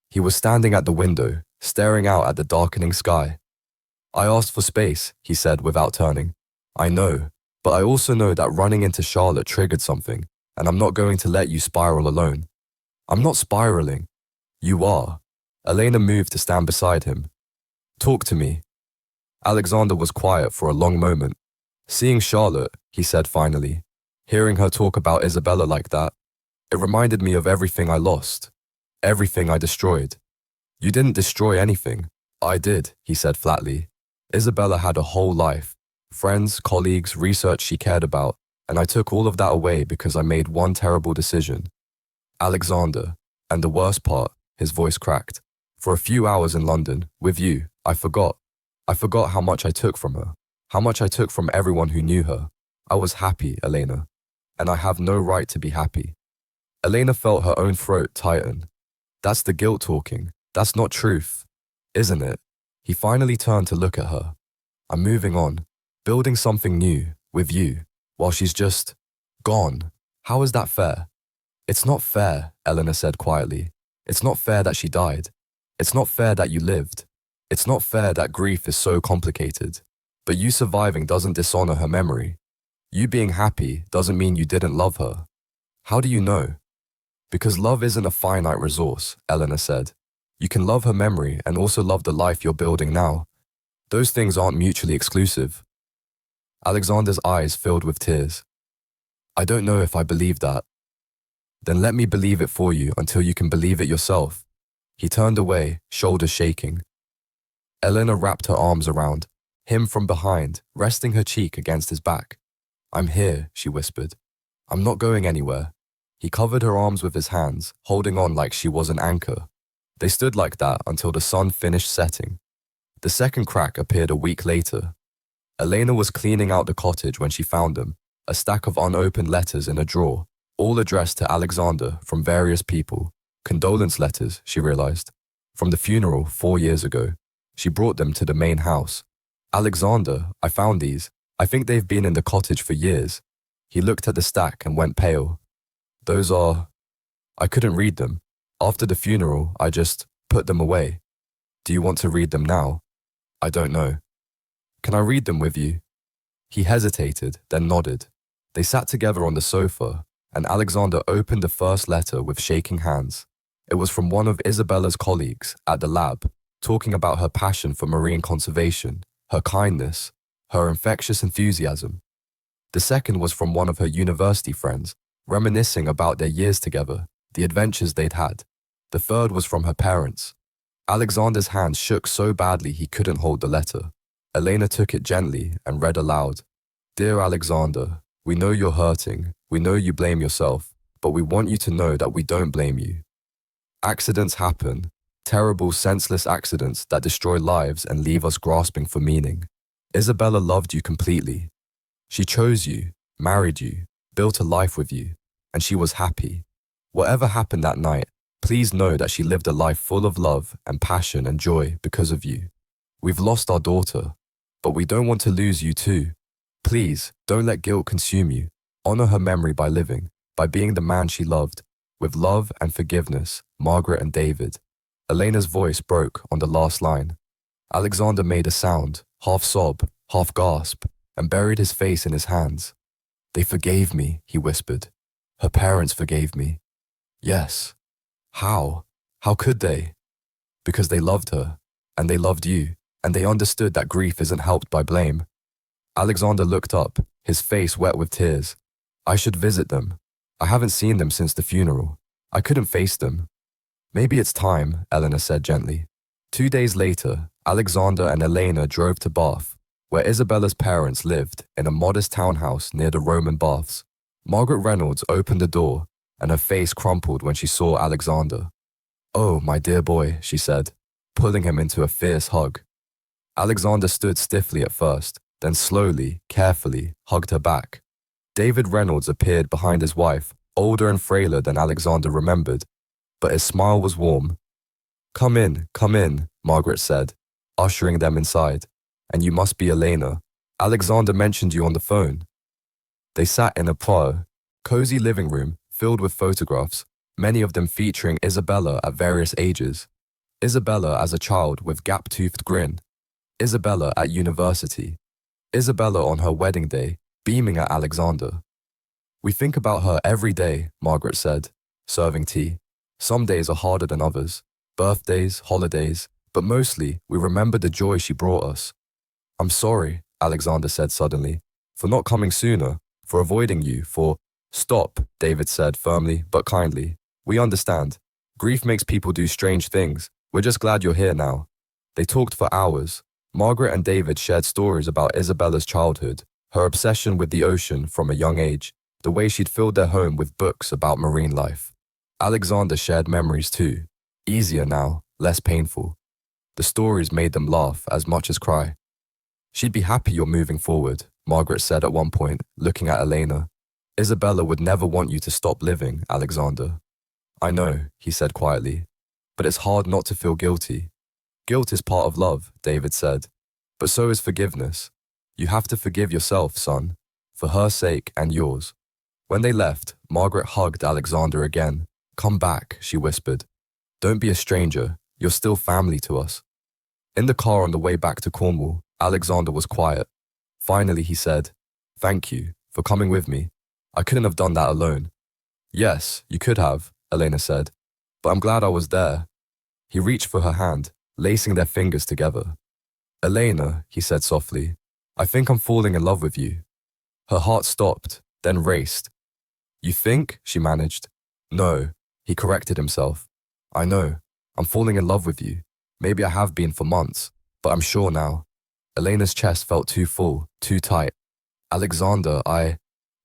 He was standing at the window, staring out at the darkening sky. "I asked for space," he said without turning. "I know, but I also know that running into Charlotte triggered something, and I'm not going to let you spiral alone." "I'm not spiraling." "You are." Elena moved to stand beside him. "Talk to me." Alexander was quiet for a long moment. "Seeing Charlotte," he said finally, "hearing her talk about Isabella like that, it reminded me of everything I lost, everything I destroyed." "You didn't destroy anything." "I did," he said flatly. "Isabella had a whole life, friends, colleagues, research she cared about, and I took all of that away because I made one terrible decision." "Alexander, and the worst part," his voice cracked, "for a few hours in London, with you, I forgot. I forgot how much I took from her, how much I took from everyone who knew her. I was happy, Elena, and I have no right to be happy." Elena felt her own throat tighten. "That's the guilt talking. That's not truth, isn't it?" He finally turned to look at her. "I'm moving on, building something new, with you, while she's just gone. How is that fair?" "It's not fair," Eleanor said quietly. "It's not fair that she died. It's not fair that you lived. It's not fair that grief is so complicated. But you surviving doesn't dishonor her memory. You being happy doesn't mean you didn't love her. How do you know? Because love isn't a finite resource, Eleanor said. You can love her memory and also love the life you're building now. Those things aren't mutually exclusive. Alexander's eyes filled with tears. I don't know if I believe that. Then let me believe it for you until you can believe it yourself. He turned away, shoulders shaking. Eleanor wrapped her arms around him from behind, resting her cheek against his back. I'm here, she whispered. I'm not going anywhere. He covered her arms with his hands, holding on like she was an anchor. They stood like that until the sun finished setting. The second crack appeared a week later. Elena was cleaning out the cottage when she found them, a stack of unopened letters in a drawer, all addressed to Alexander from various people. Condolence letters, she realized. From the funeral 4 years ago. She brought them to the main house. Alexander, I found these. I think they've been in the cottage for years. He looked at the stack and went pale. Those are... I couldn't read them. After the funeral, I just put them away. Do you want to read them now? I don't know. Can I read them with you? He hesitated, then nodded. They sat together on the sofa, and Alexander opened the first letter with shaking hands. It was from one of Isabella's colleagues at the lab, talking about her passion for marine conservation, her kindness, her infectious enthusiasm. The second was from one of her university friends, reminiscing about their years together, the adventures they'd had. The third was from her parents. Alexander's hands shook so badly he couldn't hold the letter. Elena took it gently and read aloud. Dear Alexander, we know you're hurting, we know you blame yourself, but we want you to know that we don't blame you. Accidents happen, terrible, senseless accidents that destroy lives and leave us grasping for meaning. Isabella loved you completely. She chose you, married you, built a life with you, and she was happy. Whatever happened that night, please know that she lived a life full of love and passion and joy because of you. We've lost our daughter, but we don't want to lose you too. Please, don't let guilt consume you. Honor her memory by living, by being the man she loved, with love and forgiveness, Margaret and David. Elena's voice broke on the last line. Alexander made a sound, half sob, half gasp, and buried his face in his hands. They forgave me, he whispered. Her parents forgave me. Yes. How? How could they? Because they loved her, and they loved you, and they understood that grief isn't helped by blame. Alexander looked up, his face wet with tears. I should visit them. I haven't seen them since the funeral. I couldn't face them. Maybe it's time, Eleanor said gently. 2 days later, Alexander and Elena drove to Bath, where Isabella's parents lived in a modest townhouse near the Roman baths. Margaret Reynolds opened the door, and her face crumpled when she saw Alexander. Oh, my dear boy, she said, pulling him into a fierce hug. Alexander stood stiffly at first, then slowly, carefully, hugged her back. David Reynolds appeared behind his wife, older and frailer than Alexander remembered, but his smile was warm. Come in, Margaret said, ushering them inside. And you must be Elena. Alexander mentioned you on the phone. They sat in a cozy living room filled with photographs, many of them featuring Isabella at various ages. Isabella as a child with gap-toothed grin. Isabella at university. Isabella on her wedding day, beaming at Alexander. We think about her every day, Margaret said, serving tea. Some days are harder than others. Birthdays, holidays, but mostly we remember the joy she brought us. I'm sorry, Alexander said suddenly, for not coming sooner, for avoiding you, for... Stop, David said firmly but kindly. We understand. Grief makes people do strange things. We're just glad you're here now. They talked for hours. Margaret and David shared stories about Isabella's childhood, her obsession with the ocean from a young age, the way she'd filled their home with books about marine life. Alexander shared memories too. Easier now, less painful. The stories made them laugh as much as cry. She'd be happy you're moving forward, Margaret said at one point, looking at Elena. Isabella would never want you to stop living, Alexander. I know, he said quietly, but it's hard not to feel guilty. Guilt is part of love, David said, but so is forgiveness. You have to forgive yourself, son, for her sake and yours. When they left, Margaret hugged Alexander again. Come back, she whispered. Don't be a stranger, you're still family to us. In the car on the way back to Cornwall, Alexander was quiet. Finally, he said, "Thank you for coming with me. I couldn't have done that alone." "Yes, you could have," Elena said, "but I'm glad I was there." He reached for her hand, lacing their fingers together. "Elena," he said softly, "I think I'm falling in love with you." Her heart stopped, then raced. "You think?" she managed. "No," he corrected himself. "I know. I'm falling in love with you. Maybe I have been for months, but I'm sure now." Elena's chest felt too full, too tight. "Alexander,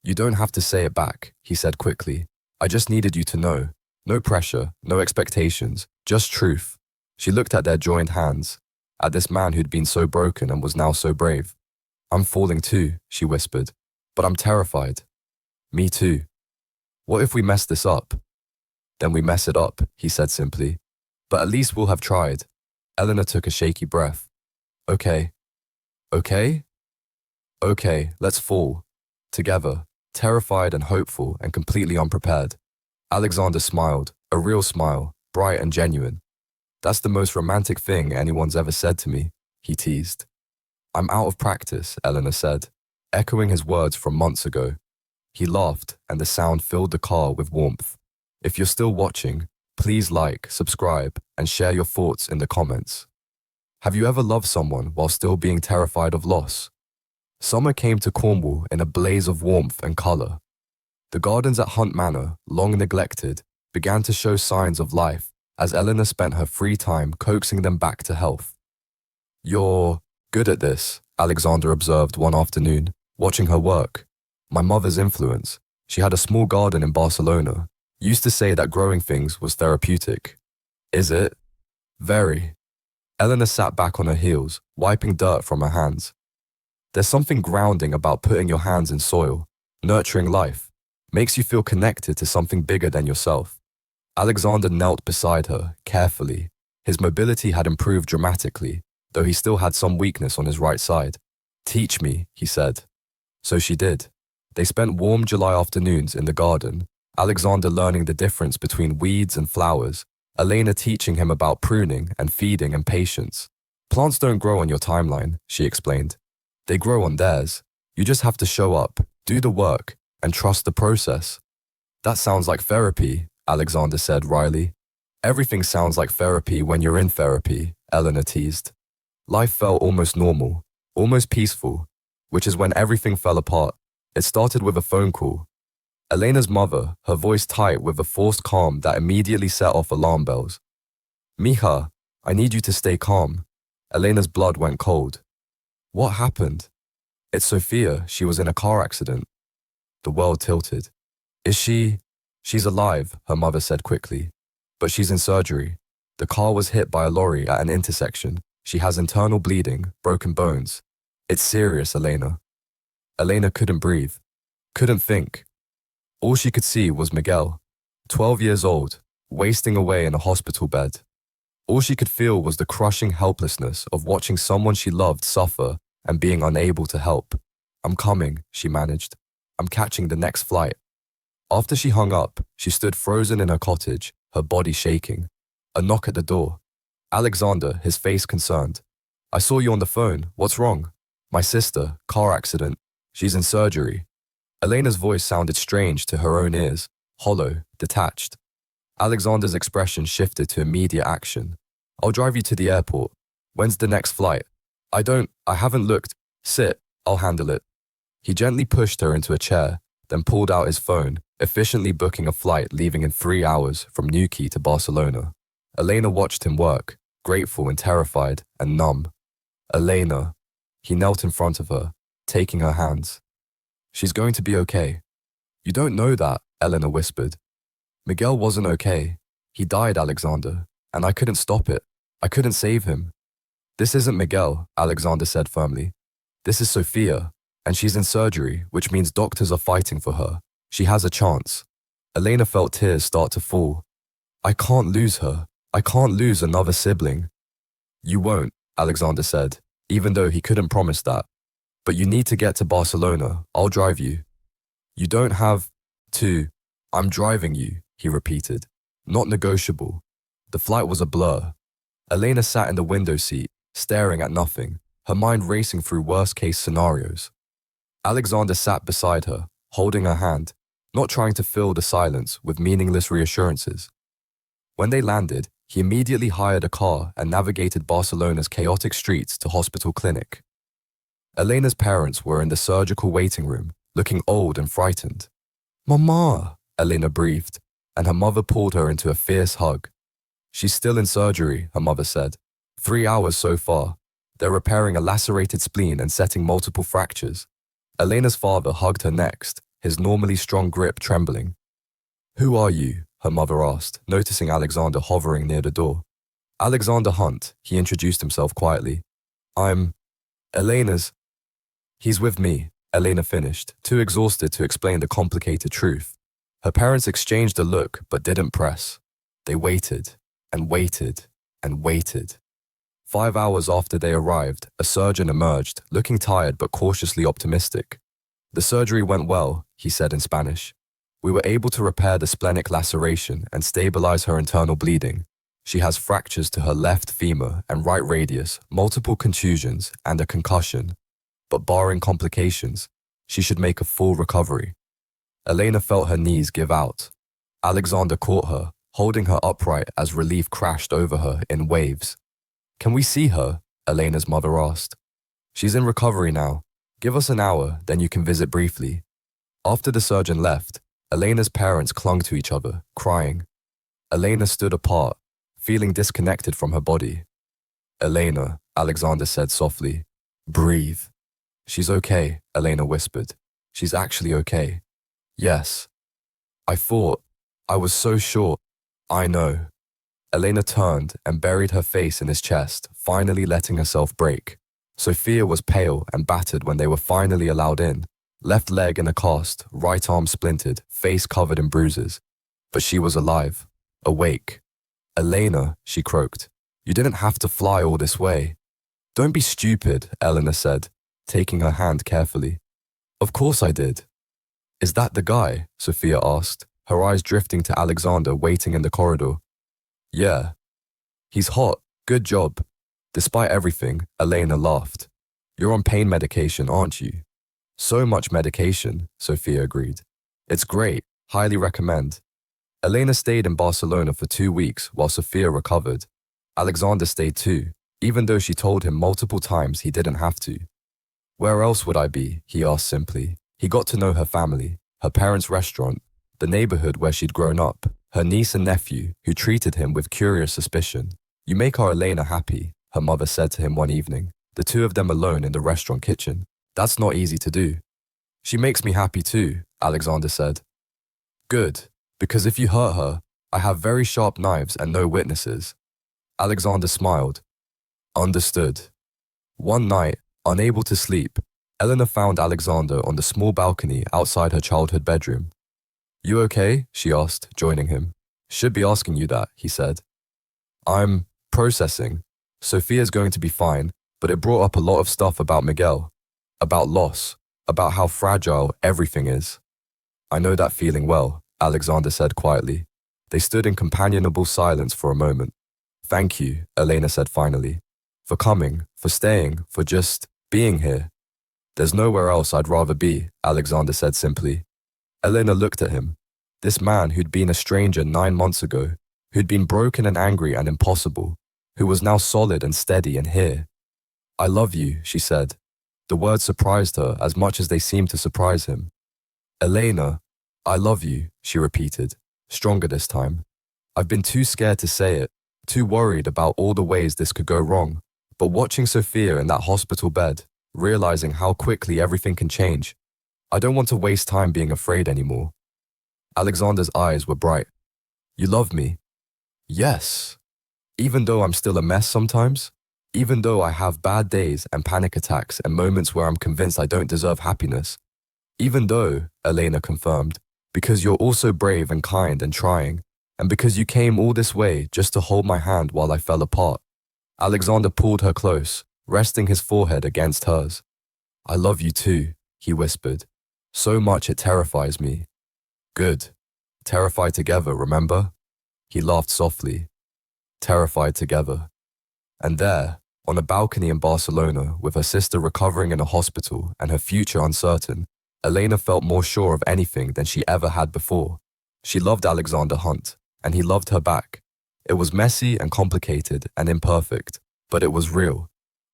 You don't have to say it back," he said quickly. "I just needed you to know. No pressure, no expectations, just truth." She looked at their joined hands, at this man who'd been so broken and was now so brave. "I'm falling too," she whispered, "but I'm terrified." "Me too." "What if we mess this up?" "Then we mess it up," he said simply. "But at least we'll have tried." Eleanor took a shaky breath. "Okay." "Okay?" "Okay, let's fall." Together, terrified and hopeful and completely unprepared. Alexander smiled, a real smile, bright and genuine. "That's the most romantic thing anyone's ever said to me," he teased. "I'm out of practice," Eleanor said, echoing his words from months ago. He laughed, and the sound filled the car with warmth. If you're still watching, please like, subscribe, and share your thoughts in the comments. Have you ever loved someone while still being terrified of loss? Summer came to Cornwall in a blaze of warmth and colour. The gardens at Hunt Manor, long neglected, began to show signs of life as Eleanor spent her free time coaxing them back to health. "You're good at this," Alexander observed one afternoon, watching her work. "My mother's influence. She had a small garden in Barcelona. Used to say that growing things was therapeutic." "Is it?" "Very." Eleanor sat back on her heels, wiping dirt from her hands. "There's something grounding about putting your hands in soil, nurturing life. Makes you feel connected to something bigger than yourself." Alexander knelt beside her, carefully. His mobility had improved dramatically, though he still had some weakness on his right side. "Teach me," he said. So she did. They spent warm July afternoons in the garden, Alexander learning the difference between weeds and flowers, Elena teaching him about pruning and feeding and patience. "Plants don't grow on your timeline," she explained. "They grow on theirs. You just have to show up, do the work, and trust the process." "That sounds like therapy," Alexander said wryly. "Everything sounds like therapy when you're in therapy," Eleanor teased. Life felt almost normal, almost peaceful, which is when everything fell apart. It started with a phone call. Elena's mother, her voice tight with a forced calm that immediately set off alarm bells. "Mija, I need you to stay calm." Elena's blood went cold. "What happened?" "It's Sophia. She was in a car accident." The world tilted. "Is she?" "She's alive," her mother said quickly. "But she's in surgery. The car was hit by a lorry at an intersection. She has internal bleeding, broken bones. It's serious, Elena." Elena couldn't breathe, couldn't think. All she could see was Miguel, 12 years old, wasting away in a hospital bed. All she could feel was the crushing helplessness of watching someone she loved suffer and being unable to help. "I'm coming," she managed. "I'm catching the next flight." After she hung up, she stood frozen in her cottage, her body shaking. A knock at the door. Alexander, his face concerned. "I saw you on the phone. What's wrong?" "My sister, car accident. She's in surgery." Elena's voice sounded strange to her own ears, hollow, detached. Alexander's expression shifted to immediate action. "I'll drive you to the airport. When's the next flight?" I haven't looked. Sit, I'll handle it." He gently pushed her into a chair, then pulled out his phone, efficiently booking a flight leaving in 3 hours from Newquay to Barcelona. Elena watched him work, grateful and terrified and numb. "Elena." He knelt in front of her, taking her hands. "She's going to be okay." "You don't know that," Eleanor whispered. "Miguel wasn't okay. He died, Alexander, and I couldn't stop it. I couldn't save him." "This isn't Miguel," Alexander said firmly. "This is Sophia, and she's in surgery, which means doctors are fighting for her. She has a chance." Elena felt tears start to fall. "I can't lose her. I can't lose another sibling." "You won't," Alexander said, even though he couldn't promise that. "But you need to get to Barcelona. I'll drive you." "You don't have to." "I'm driving you," he repeated. Not negotiable. The flight was a blur. Elena sat in the window seat, staring at nothing, her mind racing through worst-case scenarios. Alexander sat beside her, holding her hand, not trying to fill the silence with meaningless reassurances. When they landed, he immediately hired a car and navigated Barcelona's chaotic streets to hospital clinic. Elena's parents were in the surgical waiting room, looking old and frightened. "Mama," Elena breathed, and her mother pulled her into a fierce hug. "She's still in surgery," her mother said. 3 hours so far. They're repairing a lacerated spleen and setting multiple fractures. Elena's father hugged her next, his normally strong grip trembling. "Who are you?" her mother asked, noticing Alexander hovering near the door. "Alexander Hunt," he introduced himself quietly. "I'm Elena's." "He's with me," Elena finished, too exhausted to explain the complicated truth. Her parents exchanged a look but didn't press. They waited and waited and waited. 5 hours after they arrived, a surgeon emerged, looking tired but cautiously optimistic. "The surgery went well," he said in Spanish. "We were able to repair the splenic laceration and stabilize her internal bleeding. She has fractures to her left femur and right radius, multiple contusions, and a concussion. But barring complications, she should make a full recovery." Elena felt her knees give out. Alexander caught her, holding her upright as relief crashed over her in waves. "Can we see her?" Elena's mother asked. "She's in recovery now. Give us an hour, then you can visit briefly." After the surgeon left, Elena's parents clung to each other, crying. Elena stood apart, feeling disconnected from her body. "Elena," Alexander said softly, "breathe." "She's okay," Elena whispered. "She's actually okay." "Yes." I was so sure." "I know." Elena turned and buried her face in his chest, finally letting herself break. Sophia was pale and battered when they were finally allowed in. Left leg in a cast, right arm splintered, face covered in bruises. But she was alive, awake. "Elena," she croaked, "you didn't have to fly all this way." "Don't be stupid," Elena said, taking her hand carefully. "Of course I did." "Is that the guy?" Sophia asked, her eyes drifting to Alexander waiting in the corridor. "Yeah." "He's hot. Good job." Despite everything, Elena laughed. "You're on pain medication, aren't you?" "So much medication," Sophia agreed. "It's great. Highly recommend." Elena stayed in Barcelona for 2 weeks while Sophia recovered. Alexander stayed too, even though she told him multiple times he didn't have to. "Where else would I be?" he asked simply. He got to know her family, her parents' restaurant, the neighborhood where she'd grown up, her niece and nephew, who treated him with curious suspicion. "You make our Elena happy," her mother said to him one evening, the two of them alone in the restaurant kitchen. "That's not easy to do." "She makes me happy too," Alexander said. "Good, because if you hurt her, I have very sharp knives and no witnesses." Alexander smiled. "Understood." One night, unable to sleep, Eleanor found Alexander on the small balcony outside her childhood bedroom. "You okay?" she asked, joining him. "Should be asking you that," he said. "I'm processing. Sophia's going to be fine, but it brought up a lot of stuff about Miguel, about loss, about how fragile everything is." "I know that feeling well," Alexander said quietly. They stood in companionable silence for a moment. "Thank you," Elena said finally, "for coming, for staying, for just being here." "There's nowhere else I'd rather be," Alexander said simply. Elena looked at him. This man who'd been a stranger 9 months ago, who'd been broken and angry and impossible, who was now solid and steady and here. "I love you," she said. The words surprised her as much as they seemed to surprise him. "Elena, I love you," she repeated, stronger this time. "I've been too scared to say it, too worried about all the ways this could go wrong. But watching Sophia in that hospital bed, realizing how quickly everything can change, I don't want to waste time being afraid anymore." Alexander's eyes were bright. "You love me?" "Yes. Even though I'm still a mess sometimes, even though I have bad days and panic attacks and moments where I'm convinced I don't deserve happiness. Even though," Elena confirmed, "because you're also brave and kind and trying, and because you came all this way just to hold my hand while I fell apart." Alexander pulled her close, resting his forehead against hers. "I love you too," he whispered. "So much it terrifies me." "Good. Terrified together, remember?" He laughed softly. "Terrified together." And there, On a balcony in Barcelona, with her sister recovering in a hospital and her future uncertain, Elena felt more sure of anything than she ever had before. She loved Alexander Hunt, and he loved her back. It was messy and complicated and imperfect, but it was real.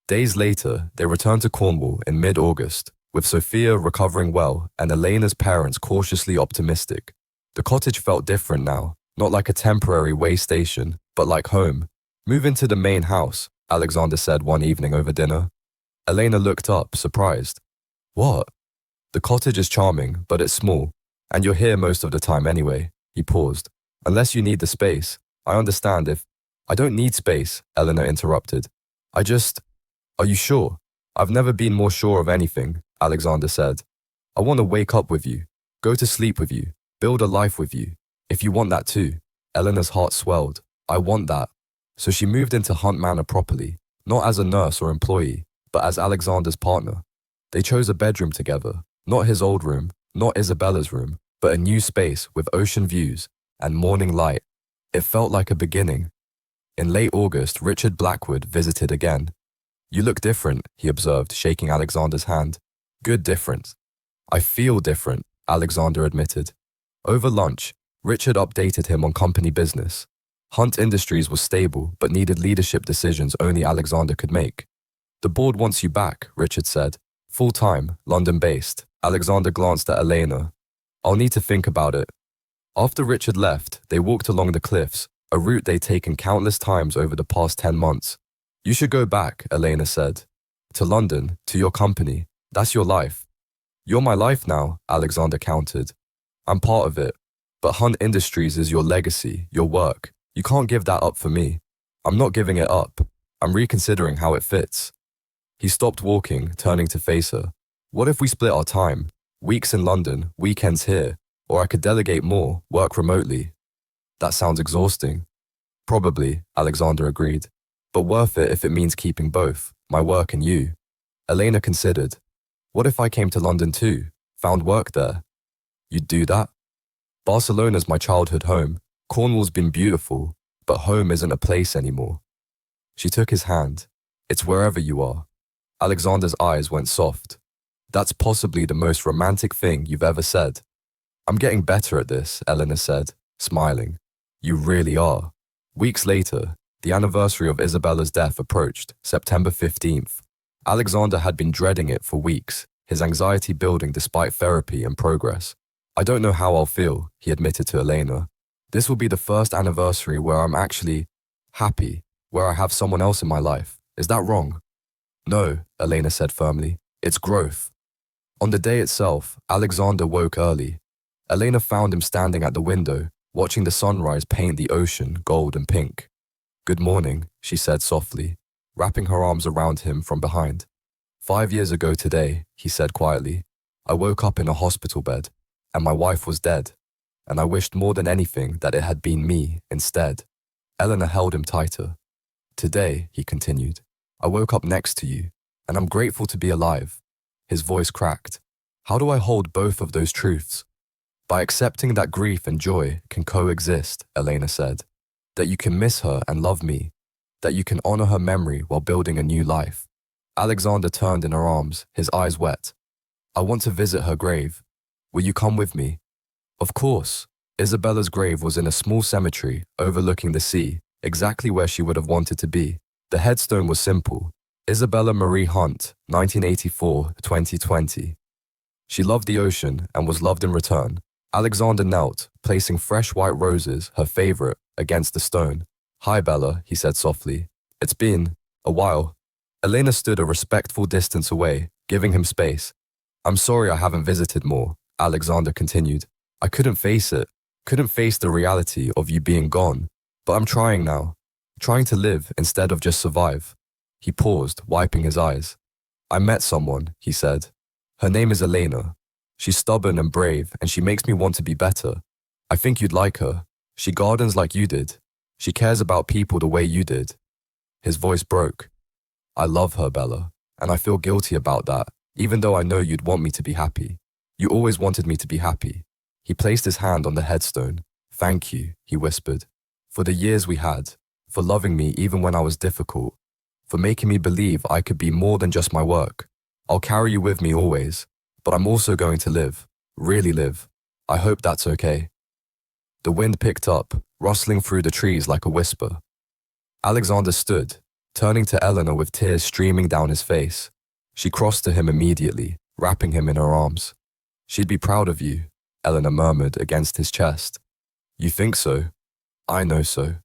Days later, they returned to Cornwall in mid-August, with Sophia recovering well and Elena's parents cautiously optimistic. The cottage felt different now, not like a temporary way station, but like home. "Move into the main house," Alexander said one evening over dinner. Elena looked up, surprised. "What?" "The cottage is charming, but it's small, and you're here most of the time anyway." He paused. "Unless you need the space. I understand if—" "I don't need space," Elena interrupted. Are you sure?" "I've never been more sure of anything," Alexander said. "I want to wake up with you, go to sleep with you, build a life with you. If you want that too." Elena's heart swelled. "I want that." So she moved into Hunt Manor properly, not as a nurse or employee, but as Alexander's partner. They chose a bedroom together, not his old room, not Isabella's room, but a new space with ocean views and morning light. It felt like a beginning. In late August, Richard Blackwood visited again. "You look different," he observed, shaking Alexander's hand. "Good different." "I feel different," Alexander admitted. Over lunch, Richard updated him on company business. Hunt Industries was stable, but needed leadership decisions only Alexander could make. "The board wants you back," Richard said. "Full-time, London-based." Alexander glanced at Elena. "I'll need to think about it." After Richard left, they walked along the cliffs, a route they'd taken countless times over the past 10 months. "You should go back," Elena said. "To London, to your company. That's your life." "You're my life now," Alexander countered. "I'm part of it. But Hunt Industries is your legacy, your work. You can't give that up for me." "I'm not giving it up. I'm reconsidering how it fits." He stopped walking, turning to face her. "What if we split our time? Weeks in London, weekends here. Or I could delegate more, work remotely." "That sounds exhausting." "Probably," Alexander agreed. "But worth it if it means keeping both, my work and you." Elena considered. "What if I came to London too? Found work there?" "You'd do that?" "Barcelona's my childhood home. Cornwall's been beautiful, but home isn't a place anymore." She took his hand. "It's wherever you are." Alexander's eyes went soft. "That's possibly the most romantic thing you've ever said." "I'm getting better at this," Elena said, smiling. "You really are." Weeks later, the anniversary of Isabella's death approached, September 15th. Alexander had been dreading it for weeks, his anxiety building despite therapy and progress. "I don't know how I'll feel," he admitted to Elena. "This will be the first anniversary where I'm actually happy, where I have someone else in my life. Is that wrong?" "No," Elena said firmly. "It's growth." On the day itself, Alexander woke early. Elena found him standing at the window, watching the sunrise paint the ocean gold and pink. "Good morning," she said softly, wrapping her arms around him from behind. "5 years ago today," he said quietly, "I woke up in a hospital bed, and my wife was dead, and I wished more than anything that it had been me instead." Eleanor held him tighter. "Today," he continued, "I woke up next to you, and I'm grateful to be alive." His voice cracked. "How do I hold both of those truths?" "By accepting that grief and joy can coexist," Elena said. "That you can miss her and love me. That you can honor her memory while building a new life." Alexander turned in her arms, his eyes wet. "I want to visit her grave. Will you come with me?" Of course. Isabella's grave was in a small cemetery overlooking the sea, exactly where she would have wanted to be. The headstone was simple. Isabella Marie Hunt, 1984-2020. She loved the ocean and was loved in return. Alexander knelt, placing fresh white roses, her favorite, against the stone. "Hi, Bella," he said softly. "It's been a while." Elena stood a respectful distance away, giving him space. "I'm sorry I haven't visited more," Alexander continued. "I couldn't face it, couldn't face the reality of you being gone. But I'm trying now, trying to live instead of just survive." He paused, wiping his eyes. "I met someone," he said. "Her name is Elena. She's stubborn and brave, and she makes me want to be better. I think you'd like her. She gardens like you did. She cares about people the way you did." His voice broke. "I love her, Bella, and I feel guilty about that, even though I know you'd want me to be happy. You always wanted me to be happy." He placed his hand on the headstone. "Thank you," he whispered, "for the years we had, for loving me even when I was difficult. for making me believe I could be more than just my work. I'll carry you with me always, but I'm also going to live, really live. I hope that's okay." The wind picked up, rustling through the trees like a whisper. Alexander stood, turning to Eleanor with tears streaming down his face. She crossed to him immediately, wrapping him in her arms. "She'd be proud of you," Eleanor murmured against his chest. "You think so? I know so."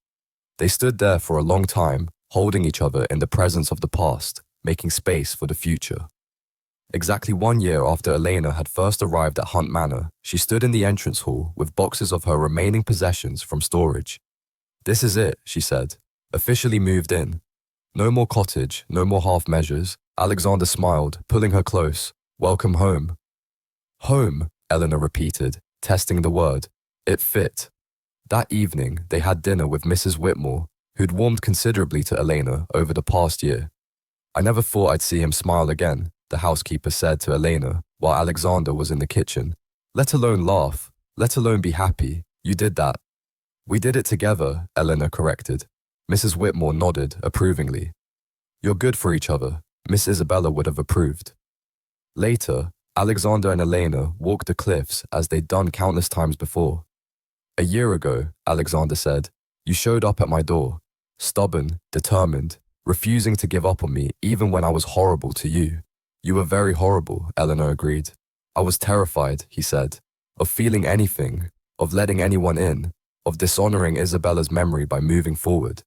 They stood there for a long time, holding each other in the presence of the past, making space for the future. Exactly 1 year after Elena had first arrived at Hunt Manor, she stood in the entrance hall with boxes of her remaining possessions from storage. "This is it," she said, "officially moved in. No more cottage, no more half measures." Alexander smiled, pulling her close. "Welcome home." "Home," Eleanor repeated, testing the word. It fit. That evening, they had dinner with Mrs. Whitmore, who'd warmed considerably to Elena over the past year. "I never thought I'd see him smile again," the housekeeper said to Elena while Alexander was in the kitchen. "Let alone laugh, let alone be happy. You did that." "We did it together," Eleanor corrected. Mrs. Whitmore nodded approvingly. "You're good for each other," Miss Isabella would have approved. Later, Alexander and Elena walked the cliffs as they'd done countless times before. "A year ago," Alexander said, "you showed up at my door, stubborn, determined, refusing to give up on me even when I was horrible to you." "You were very horrible," Eleanor agreed. "I was terrified," he said, "of feeling anything, of letting anyone in, of dishonoring Isabella's memory by moving forward.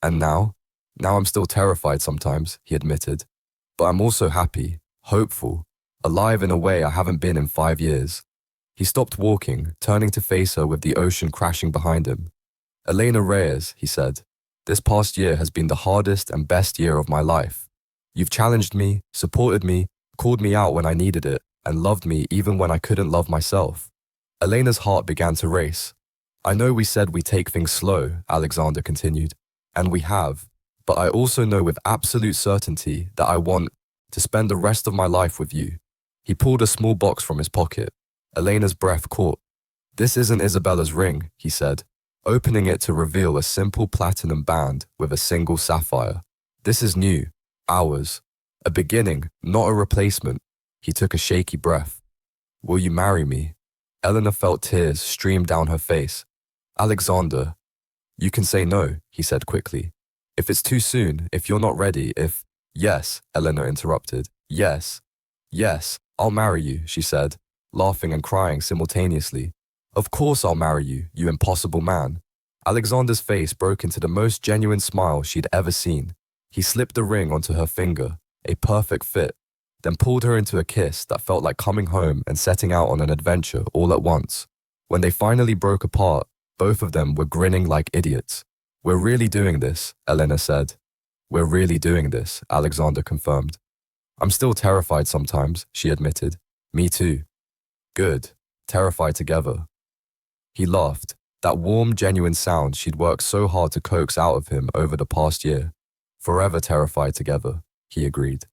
And now I'm still terrified sometimes," he admitted. "But I'm also happy, hopeful, alive in a way I haven't been in 5 years." He stopped walking, turning to face her with the ocean crashing behind him. "Elena Reyes," he said, "this past year has been the hardest and best year of my life. You've challenged me, supported me, called me out when I needed it, and loved me even when I couldn't love myself." Elena's heart began to race. "I know we said we take things slow," Alexander continued, "and we have, but I also know with absolute certainty that I want to spend the rest of my life with you." He pulled a small box from his pocket. Elena's breath caught. "This isn't Isabella's ring," he said, opening it to reveal a simple platinum band with a single sapphire. "This is new. Ours. A beginning, not a replacement." He took a shaky breath. "Will you marry me?" Eleanor felt tears stream down her face. "Alexander." "You can say no," he said quickly. "If it's too soon, if you're not ready, if—" "Yes," Eleanor interrupted. "Yes. Yes, I'll marry you," she said, laughing and crying simultaneously. "Of course I'll marry you, you impossible man." Alexander's face broke into the most genuine smile she'd ever seen. He slipped the ring onto her finger, a perfect fit, then pulled her into a kiss that felt like coming home and setting out on an adventure all at once. When they finally broke apart, both of them were grinning like idiots. "We're really doing this," Elena said. "We're really doing this," Alexander confirmed. "I'm still terrified sometimes," she admitted. "Me too." "Good. Terrified together." He laughed, that warm, genuine sound she'd worked so hard to coax out of him over the past year. "Forever terrified together," he agreed.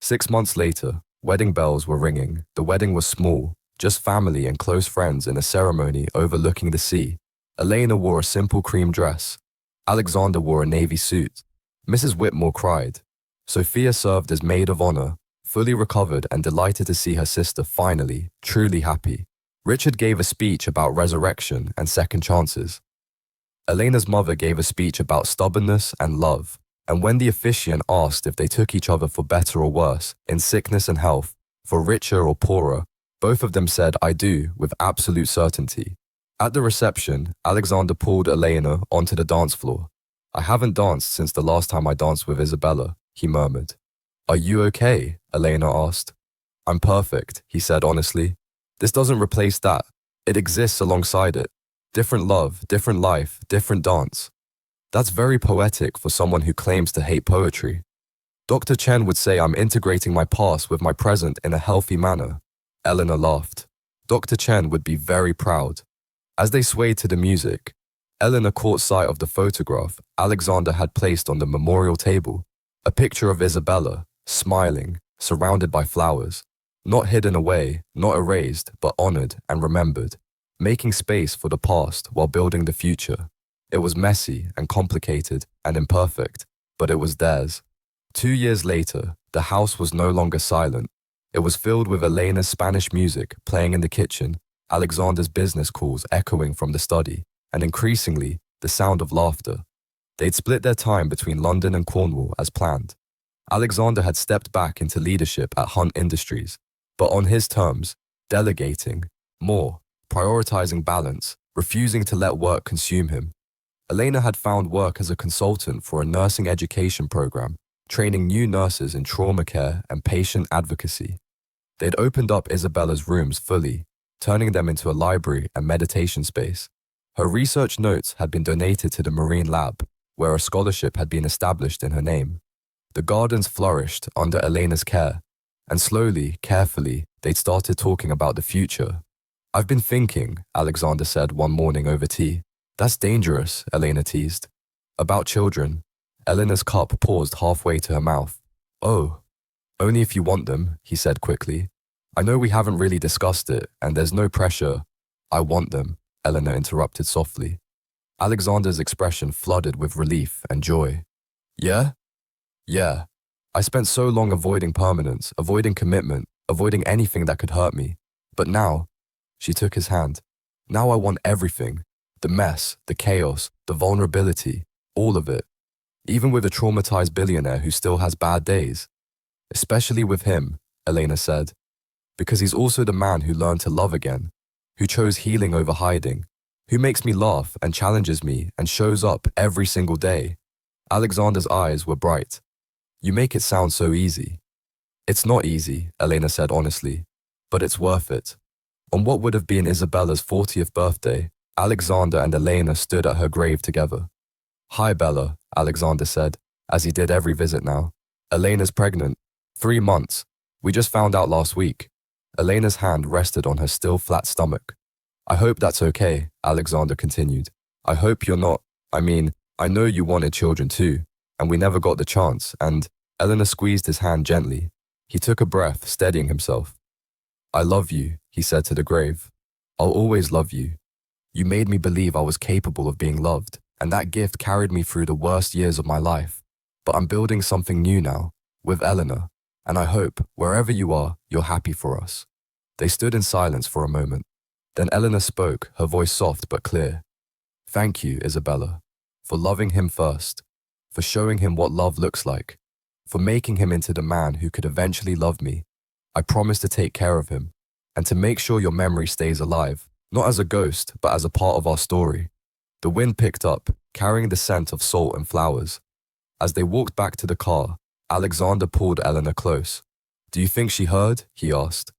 6 months later, wedding bells were ringing. The wedding was small, just family and close friends in a ceremony overlooking the sea. Elena wore a simple cream dress. Alexander wore a navy suit. Mrs. Whitmore cried. Sophia served as maid of honor, fully recovered and delighted to see her sister finally, truly happy. Richard gave a speech about resurrection and second chances. Elena's mother gave a speech about stubbornness and love. And when the officiant asked if they took each other for better or worse, in sickness and health, for richer or poorer, both of them said, "I do," with absolute certainty. At the reception, Alexander pulled Elena onto the dance floor. "I haven't danced since the last time I danced with Isabella," he murmured. "Are you okay?" Elena asked. "I'm perfect," he said honestly. "This doesn't replace that. It exists alongside it. Different love, different life, different dance." That's very poetic for someone who claims to hate poetry. Dr. Chen would say I'm integrating my past with my present in a healthy manner. Eleanor laughed. Dr. Chen would be very proud. As they swayed to the music, Eleanor caught sight of the photograph Alexander had placed on the memorial table, a picture of Isabella, smiling, surrounded by flowers, not hidden away, not erased, but honored and remembered, making space for the past while building the future. It was messy and complicated and imperfect, but it was theirs. 2 years later, the house was no longer silent. It was filled with Elena's Spanish music playing in the kitchen, Alexander's business calls echoing from the study, and increasingly, the sound of laughter. They'd split their time between London and Cornwall as planned. Alexander had stepped back into leadership at Hunt Industries, but on his terms, delegating, more, prioritizing balance, refusing to let work consume him. Elena had found work as a consultant for a nursing education program, training new nurses in trauma care and patient advocacy. They'd opened up Isabella's rooms fully, turning them into a library and meditation space. Her research notes had been donated to the Marine Lab, where a scholarship had been established in her name. The gardens flourished under Elena's care, and slowly, carefully, they'd started talking about the future. "I've been thinking," Alexander said one morning over tea. "That's dangerous," Elena teased. "About children." Elena's cup paused halfway to her mouth. "Oh, only if you want them," he said quickly. "I know we haven't really discussed it, and there's no pressure." "I want them," Elena interrupted softly. Alexander's expression flooded with relief and joy. "Yeah? Yeah. I spent so long avoiding permanence, avoiding commitment, avoiding anything that could hurt me. But now," she took his hand, "now I want everything. The mess, the chaos, the vulnerability, all of it. Even with a traumatized billionaire who still has bad days. Especially with him," Elena said, "because he's also the man who learned to love again, who chose healing over hiding, who makes me laugh and challenges me and shows up every single day." Alexander's eyes were bright. "You make it sound so easy." "It's not easy," Elena said honestly, "but it's worth it." On what would have been Isabella's 40th birthday, Alexander and Elena stood at her grave together. "Hi, Bella," Alexander said, as he did every visit now. "Elena's pregnant. 3 months. We just found out last week." Elena's hand rested on her still flat stomach. "I hope that's okay," Alexander continued. "I hope you're not, I know you wanted children too, and we never got the chance," and Elena squeezed his hand gently. He took a breath, steadying himself. "I love you," he said to the grave. "I'll always love you. You made me believe I was capable of being loved, and that gift carried me through the worst years of my life. But I'm building something new now, with Eleanor, and I hope, wherever you are, you're happy for us." They stood in silence for a moment. Then Eleanor spoke, her voice soft but clear. "Thank you, Isabella, for loving him first, for showing him what love looks like, for making him into the man who could eventually love me. I promise to take care of him, and to make sure your memory stays alive, not as a ghost, but as a part of our story." The wind picked up, carrying the scent of salt and flowers. As they walked back to the car, Alexander pulled Eleanor close. "Do you think she heard?" he asked.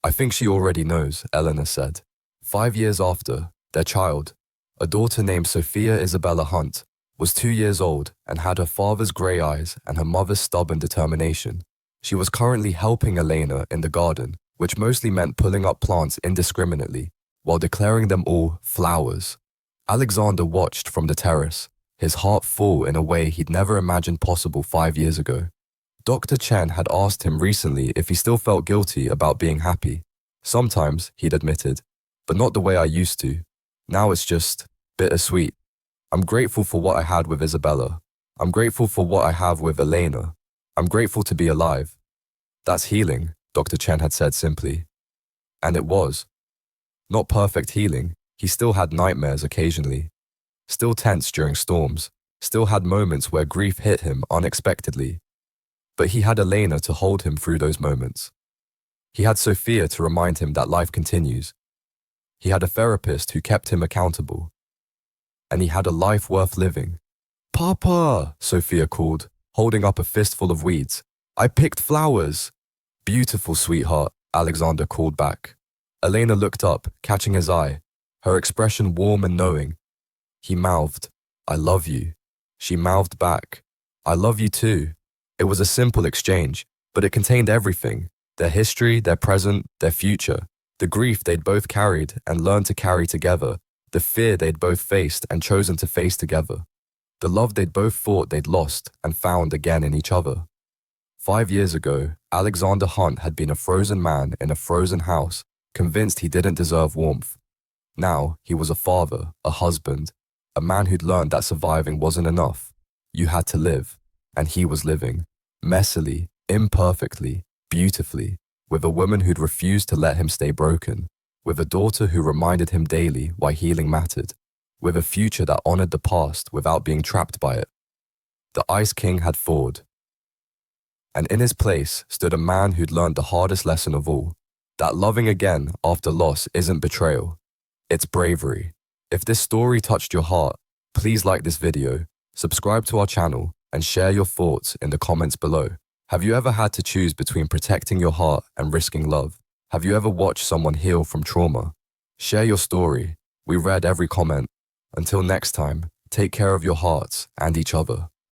"I think she already knows," Eleanor said. 5 years after, their child, a daughter named Sophia Isabella Hunt, was 2 years old and had her father's grey eyes and her mother's stubborn determination. She was currently helping Elena in the garden, which mostly meant pulling up plants indiscriminately, while declaring them all flowers. Alexander watched from the terrace, his heart full in a way he'd never imagined possible 5 years ago. Dr. Chen had asked him recently if he still felt guilty about being happy. "Sometimes," he'd admitted, "but not the way I used to. Now it's just bittersweet. I'm grateful for what I had with Isabella. I'm grateful for what I have with Elena. I'm grateful to be alive." "That's healing," Dr. Chen had said simply. And it was. Not perfect healing. He still had nightmares occasionally. Still tense during storms. Still had moments where grief hit him unexpectedly. But he had Elena to hold him through those moments. He had Sophia to remind him that life continues. He had a therapist who kept him accountable. And he had a life worth living. "Papa," Sophia called, holding up a fistful of weeds. "I picked flowers." "Beautiful, sweetheart," Alexander called back. Elena looked up, catching his eye, her expression warm and knowing. He mouthed, "I love you." She mouthed back, "I love you too." It was a simple exchange, but it contained everything: their history, their present, their future, the grief they'd both carried and learned to carry together, the fear they'd both faced and chosen to face together, the love they'd both thought they'd lost and found again in each other. 5 years ago, Alexander Hunt had been a frozen man in a frozen house, convinced he didn't deserve warmth. Now, he was a father, a husband, a man who'd learned that surviving wasn't enough. You had to live, and he was living. Messily, imperfectly, beautifully, with a woman who'd refused to let him stay broken, with a daughter who reminded him daily why healing mattered, with a future that honored the past without being trapped by it. The Ice King had fallen, and in his place stood a man who'd learned the hardest lesson of all, that loving again after loss isn't betrayal, it's bravery. If this story touched your heart, please like this video, subscribe to our channel, and share your thoughts in the comments below. Have you ever had to choose between protecting your heart and risking love? Have you ever watched someone heal from trauma? Share your story. We read every comment. Until next time, take care of your hearts and each other.